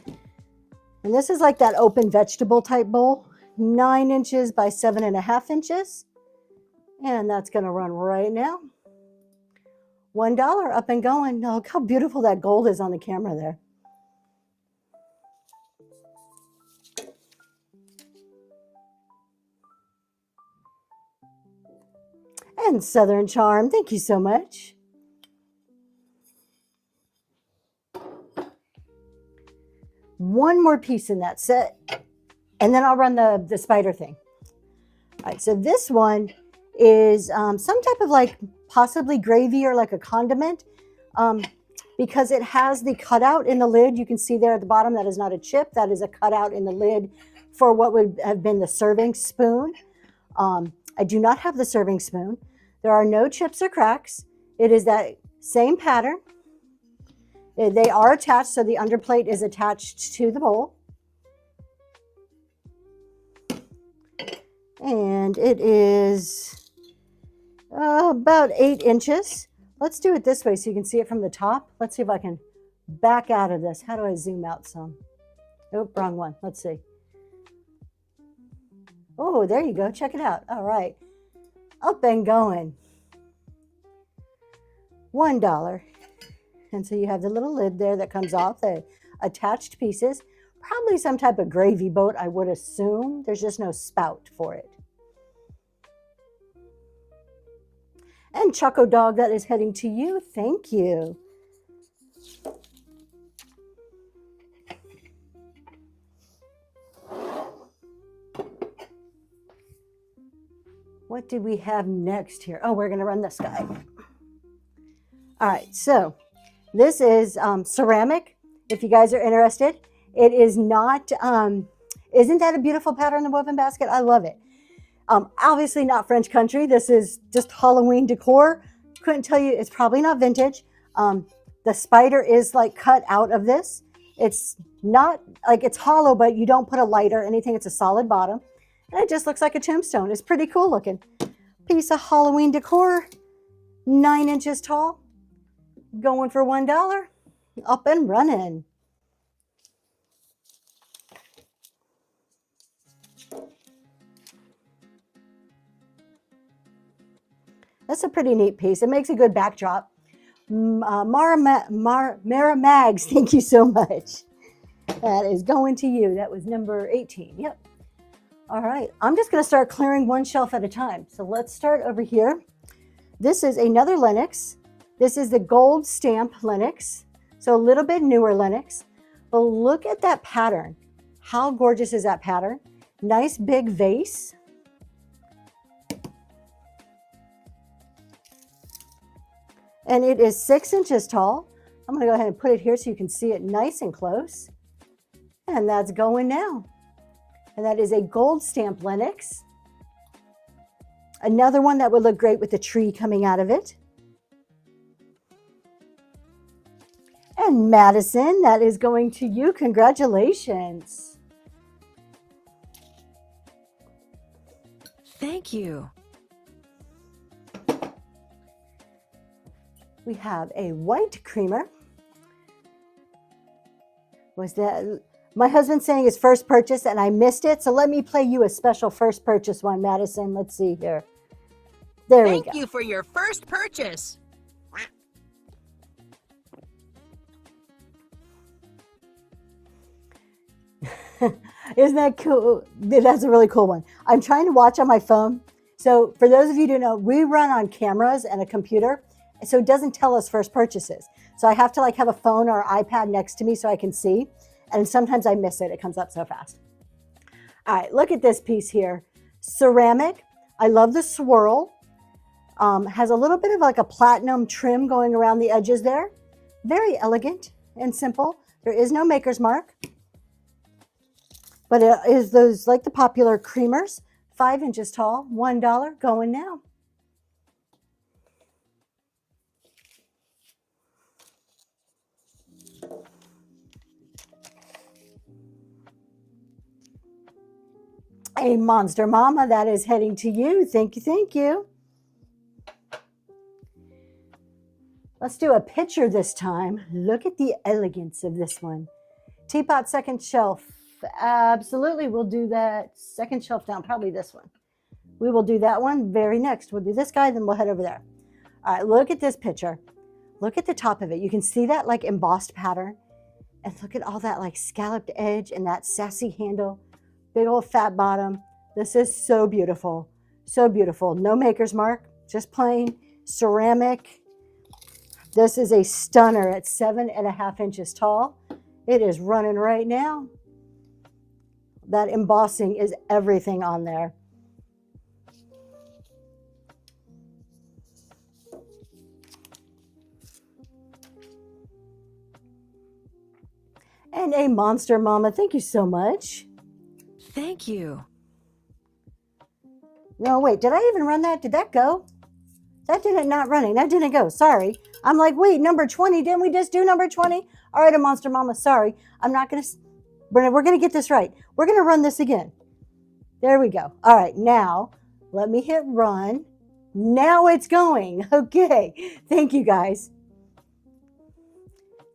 And this is like that open vegetable type bowl. 9 inches by 7.5 inches. And that's going to run right now. $1 up and going. Oh, look how beautiful that gold is on the camera there. And Southern Charm, thank you so much. One more piece in that set, and then I'll run the spider thing. All right, so this one is some type of like possibly gravy or like a condiment because it has the cutout in the lid. You can see there at the bottom, that is not a chip. That is a cutout in the lid for what would have been the serving spoon. I do not have the serving spoon. There are no chips or cracks. It is that same pattern. They are attached, so the underplate is attached to the bowl. And it is about 8 inches. Let's do it this way so you can see it from the top. Let's see if I can back out of this. How do I zoom out some? Oh, wrong one. Let's see. Oh, there you go. Check it out. All right. Up and going. $1. And so you have the little lid there that comes off, the attached pieces. Probably some type of gravy boat, I would assume. There's just no spout for it. And Choco Dog, that is heading to you. Thank you. What did we have next here? Oh, we're going to run this guy. All right, so this is ceramic, if you guys are interested. It is not, isn't that a beautiful pattern, the woven basket? I love it. Obviously not French country. This is just Halloween decor. Couldn't tell you, it's probably not vintage. The spider is like cut out of this. It's not, like it's hollow, but you don't put a light or anything. It's a solid bottom. And it just looks like a tombstone. It's pretty cool looking. Piece of Halloween decor, 9 inches tall. Going for $1. Up and running. That's a pretty neat piece. It makes a good backdrop. Mara Mags, thank you so much. That is going to you. That was number 18. Yep. All right. I'm just going to start clearing one shelf at a time. So let's start over here. This is another Lenox. This is the gold stamp Lenox. So a little bit newer Lenox. But look at that pattern. How gorgeous is that pattern? Nice big vase. And it is 6 inches tall. I'm going to go ahead and put it here so you can see it nice and close. And that's going now. And that is a gold stamp Lenox. Another one that would look great with the tree coming out of it. And Madison, that is going to you. Congratulations. Thank you. We have a white creamer. Was that my husband saying his first purchase and I missed it? So let me play you a special first purchase one, Madison. Let's see here. There we go. Thank you for your first purchase. Isn't that cool? That's a really cool one. I'm trying to watch on my phone. So for those of you who don't know, we run on cameras and a computer. So it doesn't tell us first purchases. So I have to like have a phone or iPad next to me so I can see. And sometimes I miss it. It comes up so fast. All right, look at this piece here. Ceramic. I love the swirl. Has a little bit of like a platinum trim going around the edges there. Very elegant and simple. There is no maker's mark. But it is those like the popular creamers, 5 inches tall, $1 going now. A Monster Mama, that is heading to you. Thank you, thank you. Let's do a picture this time. Look at the elegance of this one. Teapot second shelf. Absolutely, we'll do that second shelf down, probably this one. We will do that one very next. We'll do this guy, then we'll head over there. All right, look at this picture. Look at the top of it. You can see that like embossed pattern. And look at all that like scalloped edge and that sassy handle. Big old fat bottom. This is so beautiful. So beautiful. No maker's mark, just plain ceramic. This is a stunner at 7.5 inches tall. It is running right now. That embossing is everything on there. And a Monster Mama, thank you so much. Thank you. No, wait, did I even run that? Did that go? That didn't not running. That didn't go. Sorry. I'm like, wait, number 20. Didn't we just do number 20? All right, a Monster Mama. Sorry. I'm not going to. We're going to get this right. We're going to run this again. There we go. All right. Now, let me hit run. Now it's going. Okay. Thank you, guys.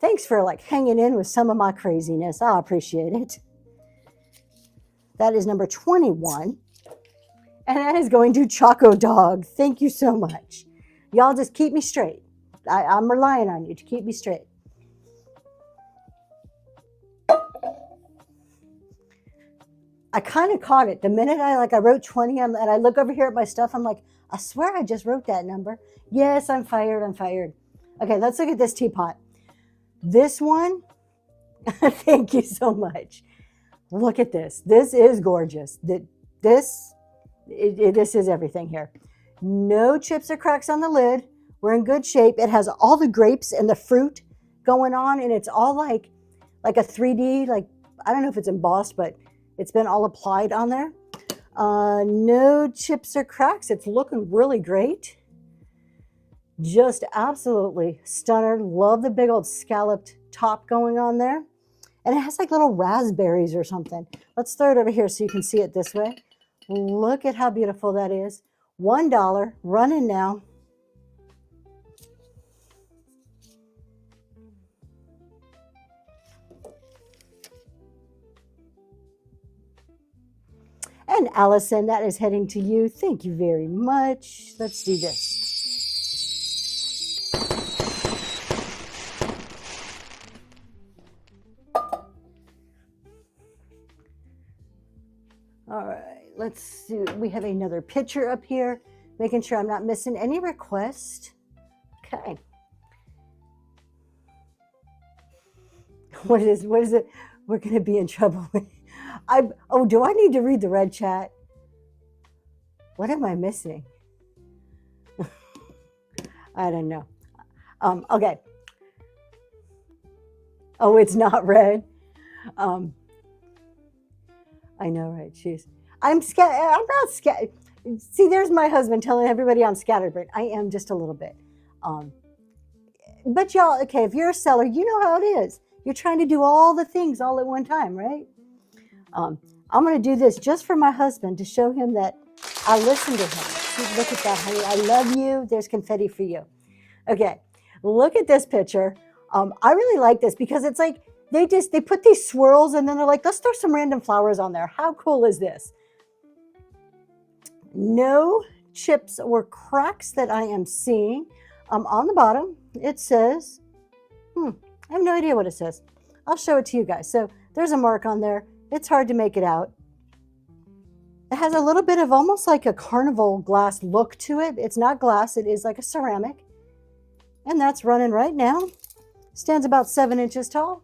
Thanks for like hanging in with some of my craziness. I appreciate it. That is number 21. And that is going to Choco Dog. Thank you so much. Y'all just keep me straight. I'm relying on you to keep me straight. I kind of caught it. The minute I wrote 20 and I look over here at my stuff, I'm like, I swear I just wrote that number. Yes, I'm fired. I'm fired. Okay, let's look at this teapot. This one, thank you so much. Look at this. This is gorgeous. This is everything here. No chips or cracks on the lid. We're in good shape. It has all the grapes and the fruit going on, and it's all like a 3D, like, I don't know if it's embossed, but it's been all applied on there. No chips or cracks. It's looking really great. Just absolutely stunner. Love the big old scalloped top going on there. And it has like little raspberries or something. Let's throw it over here so you can see it this way. Look at how beautiful that is. $1, running now. And Allison, that is heading to you. Thank you very much. Let's do this. All right, let's see. We have another picture up here, making sure I'm not missing any requests. Okay. What is it? We're going to be in trouble. Oh, do I need to read the red chat? What am I missing? I don't know. Okay. Oh, it's not red. I know, right? Jeez. I'm not scared. See, there's my husband telling everybody I'm scatterbrained. I am just a little bit. But y'all, okay, if you're a seller, you know how it is. You're trying to do all the things all at one time, right? I'm going to do this just for my husband to show him that I listen to him. See, look at that, honey. I love you. There's confetti for you. Okay, look at this picture. I really like this because it's like they put these swirls and then they're like, let's throw some random flowers on there. How cool is this? No chips or cracks that I am seeing. On the bottom, it says, I have no idea what it says. I'll show it to you guys. So there's a mark on there. It's hard to make it out. It has a little bit of almost like a carnival glass look to it. It's not glass, it is like a ceramic. And that's running right now. Stands about 7 inches tall.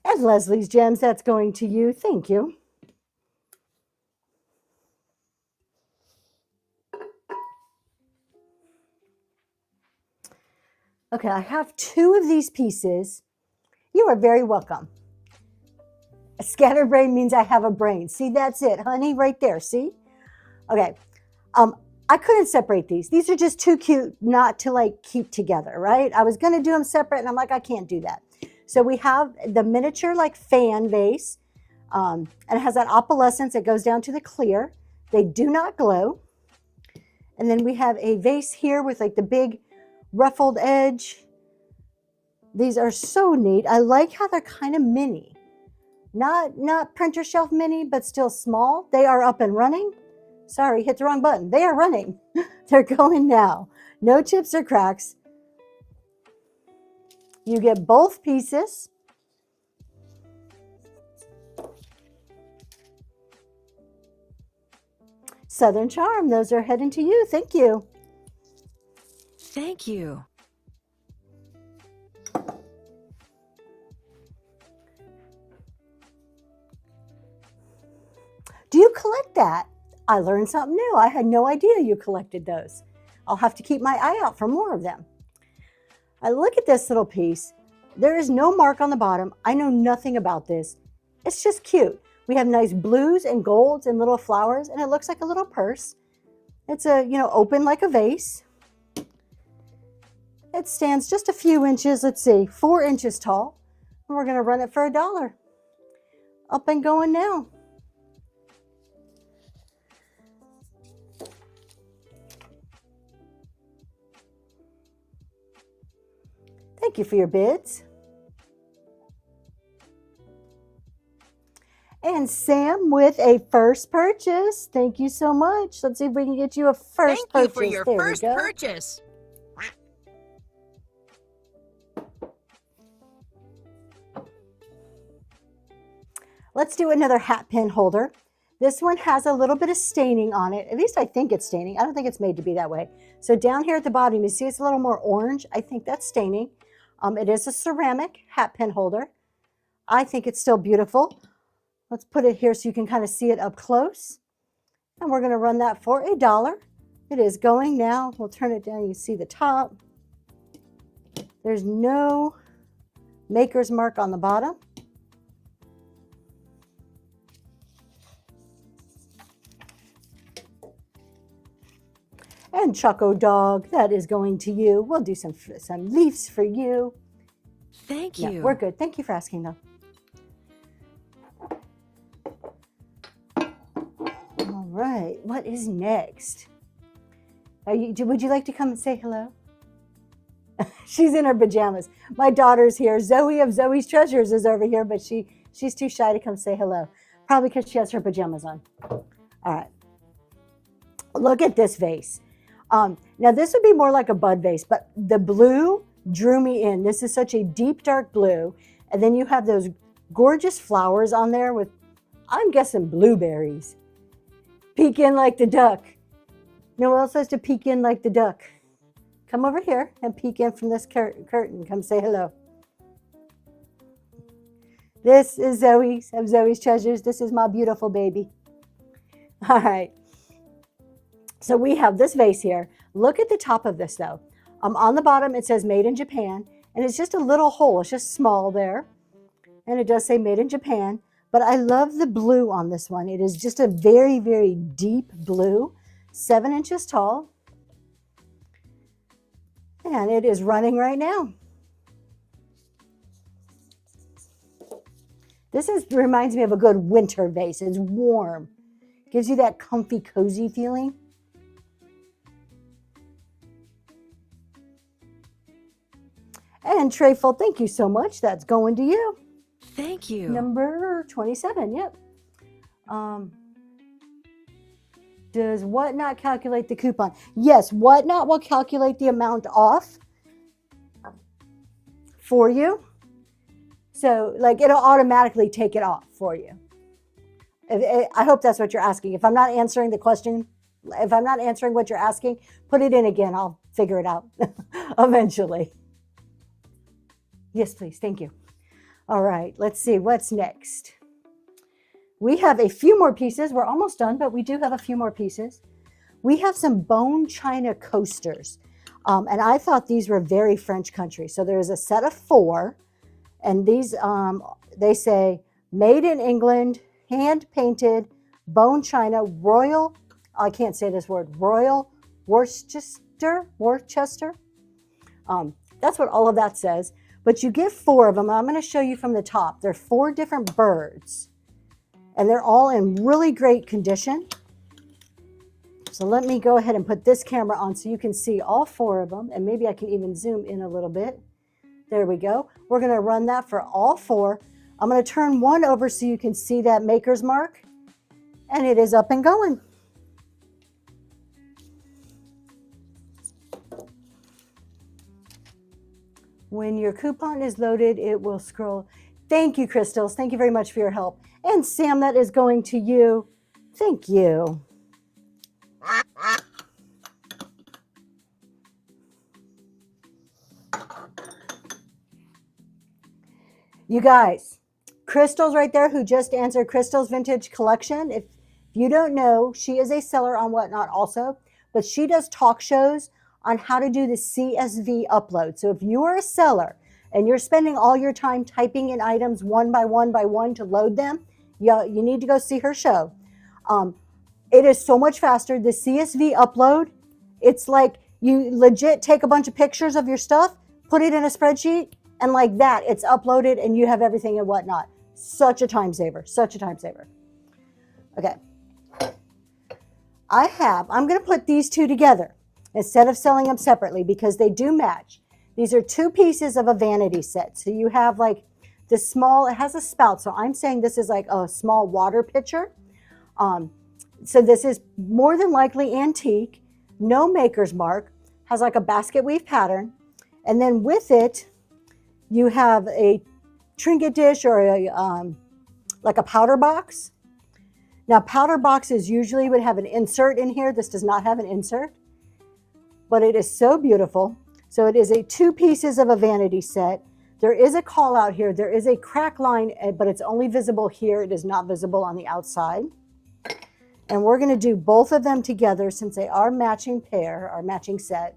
And Leslie's Gems, that's going to you. Thank you. Okay, I have 2 of these pieces. You are very welcome. A scattered brain means I have a brain. See, that's it, honey, right there. See? Okay. I couldn't separate these. These are just too cute not to like keep together, right? I was going to do them separate, and I'm like, I can't do that. So we have the miniature like fan vase, and it has that opalescence that goes down to the clear. They do not glow. And then we have a vase here with like the big ruffled edge. These are so neat. I like how they're kind of mini. Not printer shelf mini, but still small. They are up and running. Sorry, hit the wrong button. They are running. They're going now. No chips or cracks. You get both pieces. Southern Charm, those are heading to you. Thank you. Thank you. Do you collect that? I learned something new. I had no idea you collected those. I'll have to keep my eye out for more of them. I look at this little piece. There is no mark on the bottom. I know nothing about this. It's just cute. We have nice blues and golds and little flowers, and it looks like a little purse. It's open like a vase. It stands just a few inches, let's see, 4 inches tall. And we're going to run it for $1. Up and going now. Thank you for your bids. And Sam with a first purchase. Thank you so much. Let's see if we can get you a first purchase. Thank you for your first purchase. Let's do another hat pin holder. This one has a little bit of staining on it. At least I think it's staining. I don't think it's made to be that way. So down here at the bottom, you see it's a little more orange. I think that's staining. It is a ceramic hat pin holder. I think it's still beautiful. Let's put it here so you can kind of see it up close. And we're going to run that for $1. It is going now. We'll turn it down. You see the top. There's no maker's mark on the bottom. And Choco Dog, that is going to you. We'll do some leaves for you. Thank you. No, we're good. Thank you for asking, though. All right, what is next? Would you like to come and say hello? She's in her pajamas. My daughter's here. Zoe of Zoe's Treasures is over here, but she's too shy to come say hello. Probably because she has her pajamas on. All right. Look at this vase. Now this would be more like a bud vase, but the blue drew me in. This is such a deep, dark blue. And then you have those gorgeous flowers on there with, I'm guessing, blueberries. Peek in like the duck. Noelle says to peek in like the duck. Come over here and peek in from this curtain. Come say hello. This is Zoe of Zoe's Treasures. This is my beautiful baby. All right. So we have this vase here. Look at the top of this though. On the bottom it says made in Japan, and it's just a little hole. It's just small there. And it does say made in Japan, but I love the blue on this one. It is just a very, very deep blue, 7 inches tall. And it is running right now. This reminds me of a good winter vase. It's warm. Gives you that comfy, cozy feeling. And Treyful, thank you so much. That's going to you. Thank you. Number 27, yep. Does Whatnot calculate the coupon? Yes, Whatnot will calculate the amount off for you. So like it'll automatically take it off for you. I hope that's what you're asking. If I'm not answering the question, if I'm not answering what you're asking, put it in again. I'll figure it out eventually. Yes, please. Thank you. All right, let's see what's next. We have a few more pieces. We're almost done, but we do have a few more pieces. We have some bone china coasters. And I thought these were very French country. So there's a set of 4. And these, they say, made in England, hand painted, bone china, royal, I can't say this word, Royal Worcester. That's what all of that says. But you get 4 of them. I'm going to show you from the top. They're 4 different birds. And they're all in really great condition. So let me go ahead and put this camera on so you can see all 4 of them. And maybe I can even zoom in a little bit. There we go. We're going to run that for all 4. I'm going to turn one over so you can see that maker's mark. And it is up and going. When your coupon is loaded, it will scroll. Thank you, Crystals. Thank you very much for your help. And Sam, that is going to you. Thank you. You guys, Crystals right there who just answered Crystals Vintage Collection. If you don't know, she is a seller on Whatnot also, but she does talk shows on how to do the CSV upload. So if you are a seller and you're spending all your time typing in items one by one to load them, you need to go see her show. It is so much faster. The CSV upload, it's like you legit take a bunch of pictures of your stuff, put it in a spreadsheet, and like that, it's uploaded and you have everything and Whatnot. Such a time saver, such a time saver. Okay. I'm going to put these 2 together instead of selling them separately because they do match. These are 2 pieces of a vanity set. So you have like the small, it has a spout. So I'm saying this is like a small water pitcher. So this is more than likely antique, no maker's mark, has like a basket weave pattern. And then with it, you have a trinket dish or like a powder box. Now powder boxes usually would have an insert in here. This does not have an insert, but it is so beautiful. So it is 2 pieces of a vanity set. There is a call out here. There is a crack line, but it's only visible here. It is not visible on the outside. And we're going to do both of them together since they are matching pair, or matching set.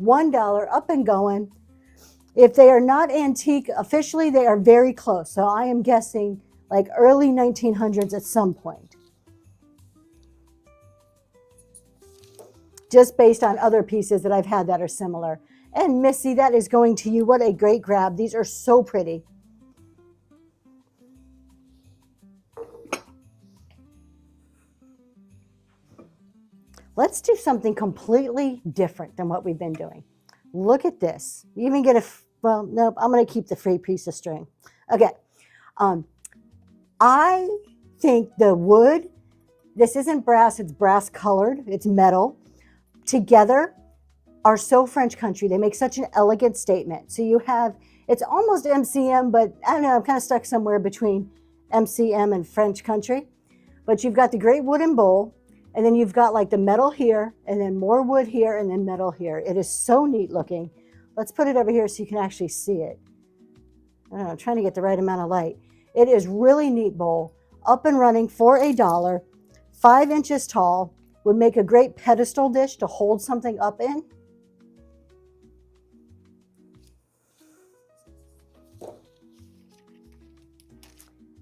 $1 up and going. If they are not antique officially, they are very close. So I am guessing like early 1900s at some point. Just based on other pieces that I've had that are similar. And Missy, that is going to you. What a great grab. These are so pretty. Let's do something completely different than what we've been doing. Look at this. You even get a, well, nope, I'm going to keep the free piece of string. Okay. I think the wood, this isn't brass, it's brass colored, it's metal, together are so French country. They make such an elegant statement. So you have, it's almost MCM, but I don't know, I'm kind of stuck somewhere between MCM and French country. But you've got the great wooden bowl, and then you've got like the metal here, and then more wood here, and then metal here. It is so neat looking. Let's put it over here so you can actually see it. I don't know, I'm trying to get the right amount of light. It is really neat bowl, up and running for $1, 5 inches tall, would make a great pedestal dish to hold something up in.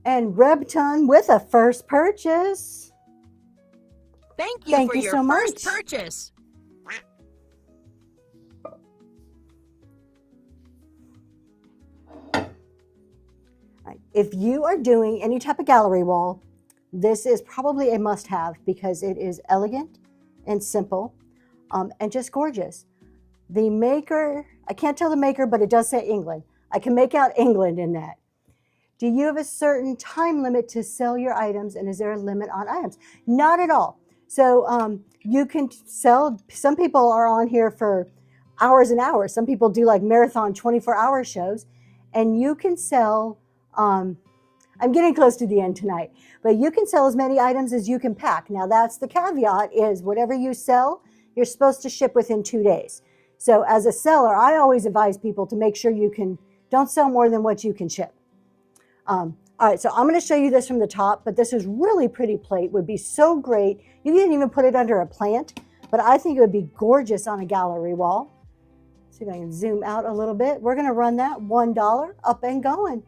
And Rebton with a first purchase. Thank you for your so first much. purchase. If you are doing any type of gallery wall, this is probably a must-have because it is elegant and simple and just gorgeous. The maker, I can't tell the maker, but it does say England. I can make out England in that. Do you have a certain time limit to sell your items, and is there a limit on items? Not at all. So you can sell, some people are on here for hours and hours. Some people do like marathon 24-hour shows, and you can sell, I'm getting close to the end tonight, but you can sell as many items as you can pack. Now that's the caveat, is whatever you sell, you're supposed to ship within 2 days. So as a seller, I always advise people to make sure don't sell more than what you can ship. All right, so I'm going to show you this from the top, but this is really pretty plate. Would be so great. You can even put it under a plant, but I think it would be gorgeous on a gallery wall. See if I can zoom out a little bit. We're going to run that $1 up and going.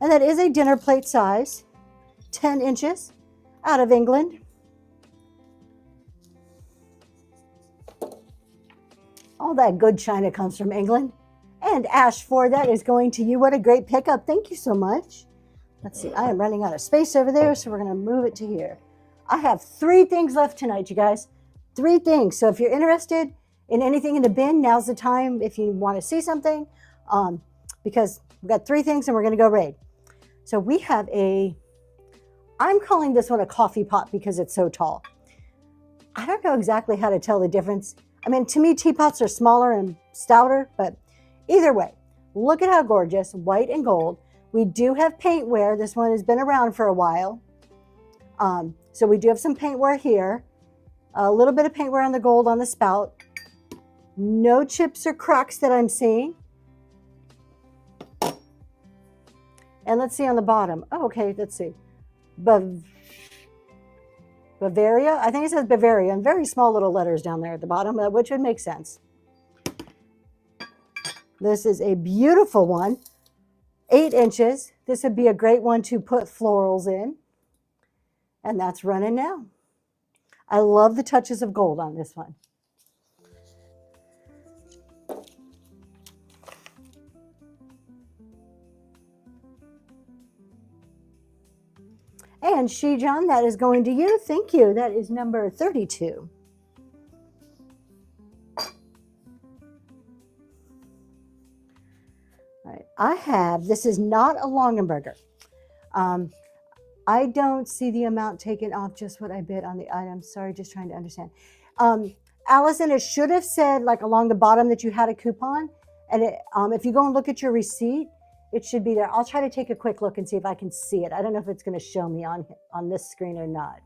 And that is a dinner plate size, 10 inches, out of England. All that good china comes from England. And Ash, for that is going to you. What a great pickup. Thank you so much. Let's see, I am running out of space over there, so we're going to move it to here. I have 3 things left tonight, you guys. 3 things. So if you're interested in anything in the bin, now's the time if you want to see something, because we've got 3 things and we're going to go raid. So we have I'm calling this one a coffee pot because it's so tall. I don't know exactly how to tell the difference. I mean, to me, teapots are smaller and stouter, but either way, look at how gorgeous, white and gold. We do have paintware. This one has been around for a while. So we do have some paintware here. A little bit of paintware on the gold on the spout. No chips or cracks that I'm seeing. And let's see on the bottom. Oh, okay, let's see. Bavaria? I think it says Bavaria, and very small little letters down there at the bottom, which would make sense. This is a beautiful one. 8 inches. This would be a great one to put florals in. And that's running now. I love the touches of gold on this one. And Shijan, that is going to you. Thank you. That is number 32. Right. This is not a Longaberger. I don't see the amount taken off just what I bid on the item. Sorry, just trying to understand. Allison, it should have said like along the bottom that you had a coupon. And if you go and look at your receipt, it should be there. I'll try to take a quick look and see if I can see it. I don't know if it's going to show me on this screen or not.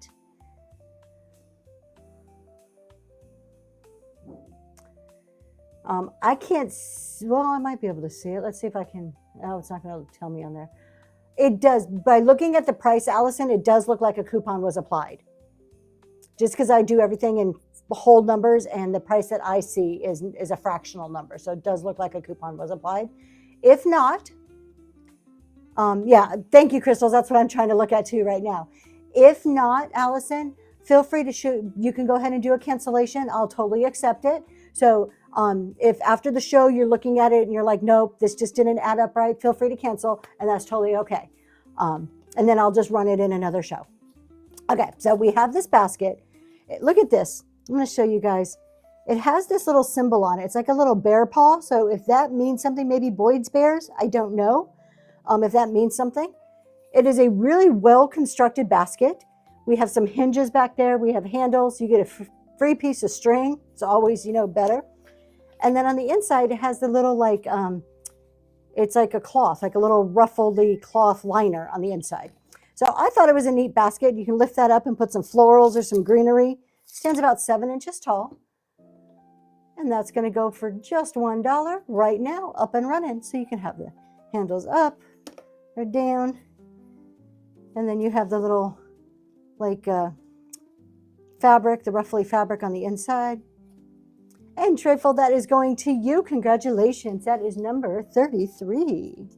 I can't, well, I might be able to see it. Let's see if I can, oh, it's not going to tell me on there. It does, by looking at the price, Allison, it does look like a coupon was applied. Just because I do everything in whole numbers and the price that I see is a fractional number. So it does look like a coupon was applied. If not, yeah, thank you, Crystals. That's what I'm trying to look at too right now. If not, Allison, feel free to shoot. You can go ahead and do a cancellation. I'll totally accept it. So if after the show you're looking at it and you're like, nope, this just didn't add up right, feel free to cancel, and that's totally okay. And then I'll just run it in another show. Okay, so we have this basket. Look at this. I'm going to show you guys. It has this little symbol on it. It's like a little bear paw. So if that means something, maybe Boyd's Bears, I don't know if that means something. It is a really well-constructed basket. We have some hinges back there. We have handles. You get a free piece of string. It's always, better. And then on the inside, it has the little like, it's like a cloth, like a little ruffly cloth liner on the inside. So I thought it was a neat basket. You can lift that up and put some florals or some greenery. It stands about 7 inches tall. And that's going to go for just $1 right now, up and running. So you can have the handles up or down. And then you have the little like fabric, the ruffly fabric on the inside. And Trifle, that is going to you. Congratulations. That is number 33.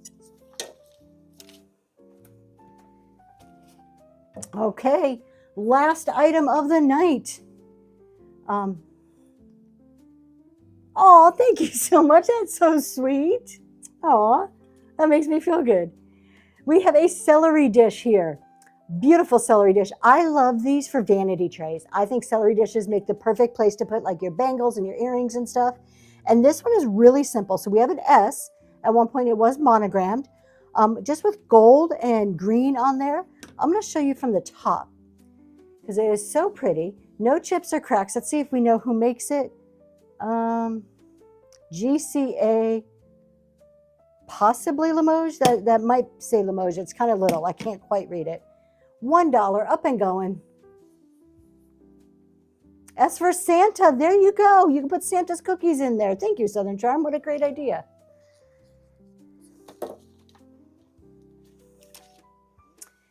Okay, last item of the night. Oh, thank you so much. That's so sweet. Oh, that makes me feel good. We have a celery dish here. Beautiful celery dish. I love these for vanity trays. I think celery dishes make the perfect place to put like your bangles and your earrings and stuff. And this one is really simple. So we have an S. At one point it was monogrammed, just with gold and green on there. I'm going to show you from the top. because it is so pretty. No chips or cracks. Let's see if we know who makes it. GCA, possibly Limoges. That might say Limoges. It's kind of little. I can't quite read it. $1, up and going. S for Santa. There you go. You can put Santa's cookies in there. Thank you, Southern Charm. What a great idea.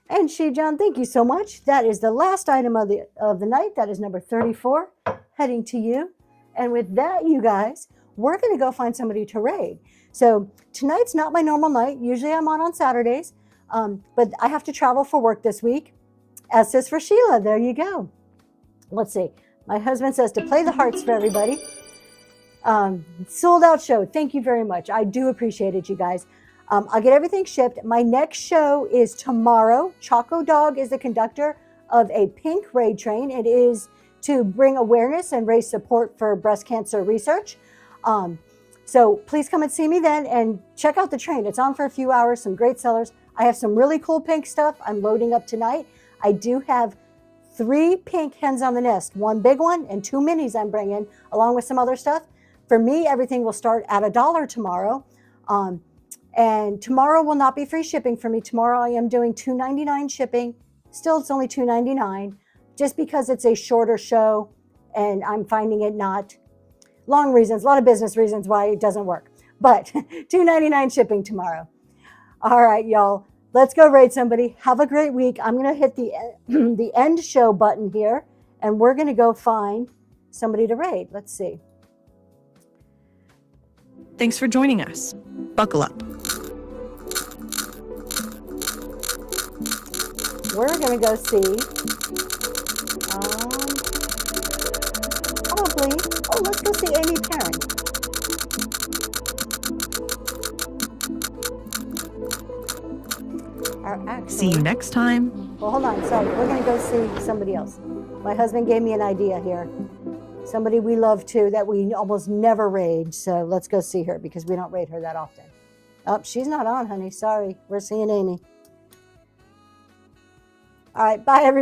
And John, thank you so much. That is the last item of the night. That is number 34, heading to you. And with that, you guys, we're going to go find somebody to raid. So tonight's not my normal night. Usually I'm on Saturdays, but I have to travel for work this week. S is for Sheila. There you go. Let's see. My husband says to play the hearts for everybody. Sold out show. Thank you very much. I do appreciate it, you guys. I'll get everything shipped. My next show is tomorrow. Choco Dog is the conductor of a pink raid train. It is to bring awareness and raise support for breast cancer research. So please come and see me then and check out the train. It's on for a few hours, some great sellers. I have some really cool pink stuff I'm loading up tonight. I do have 3 pink hens on the nest, 1 big one and 2 minis I'm bringing, along with some other stuff. For me, everything will start at $1 tomorrow. And tomorrow will not be free shipping for me. Tomorrow I am doing $2.99 shipping. Still, it's only $2.99, just because it's a shorter show and I'm finding it not long reasons, a lot of business reasons why it doesn't work. But $2.99 shipping tomorrow. All right, y'all. Let's go raid somebody. Have a great week. I'm going to hit the end show button here, and we're going to go find somebody to raid. Let's see. Thanks for joining us. Buckle up. We're going to go see, let's go see Amy Perrin. See you next time. Well, hold on. Sorry. We're going to go see somebody else. My husband gave me an idea here. Somebody we love too that we almost never raid. So let's go see her because we don't raid her that often. Oh, she's not on, honey. Sorry. We're seeing Amy. All right. Bye, everybody.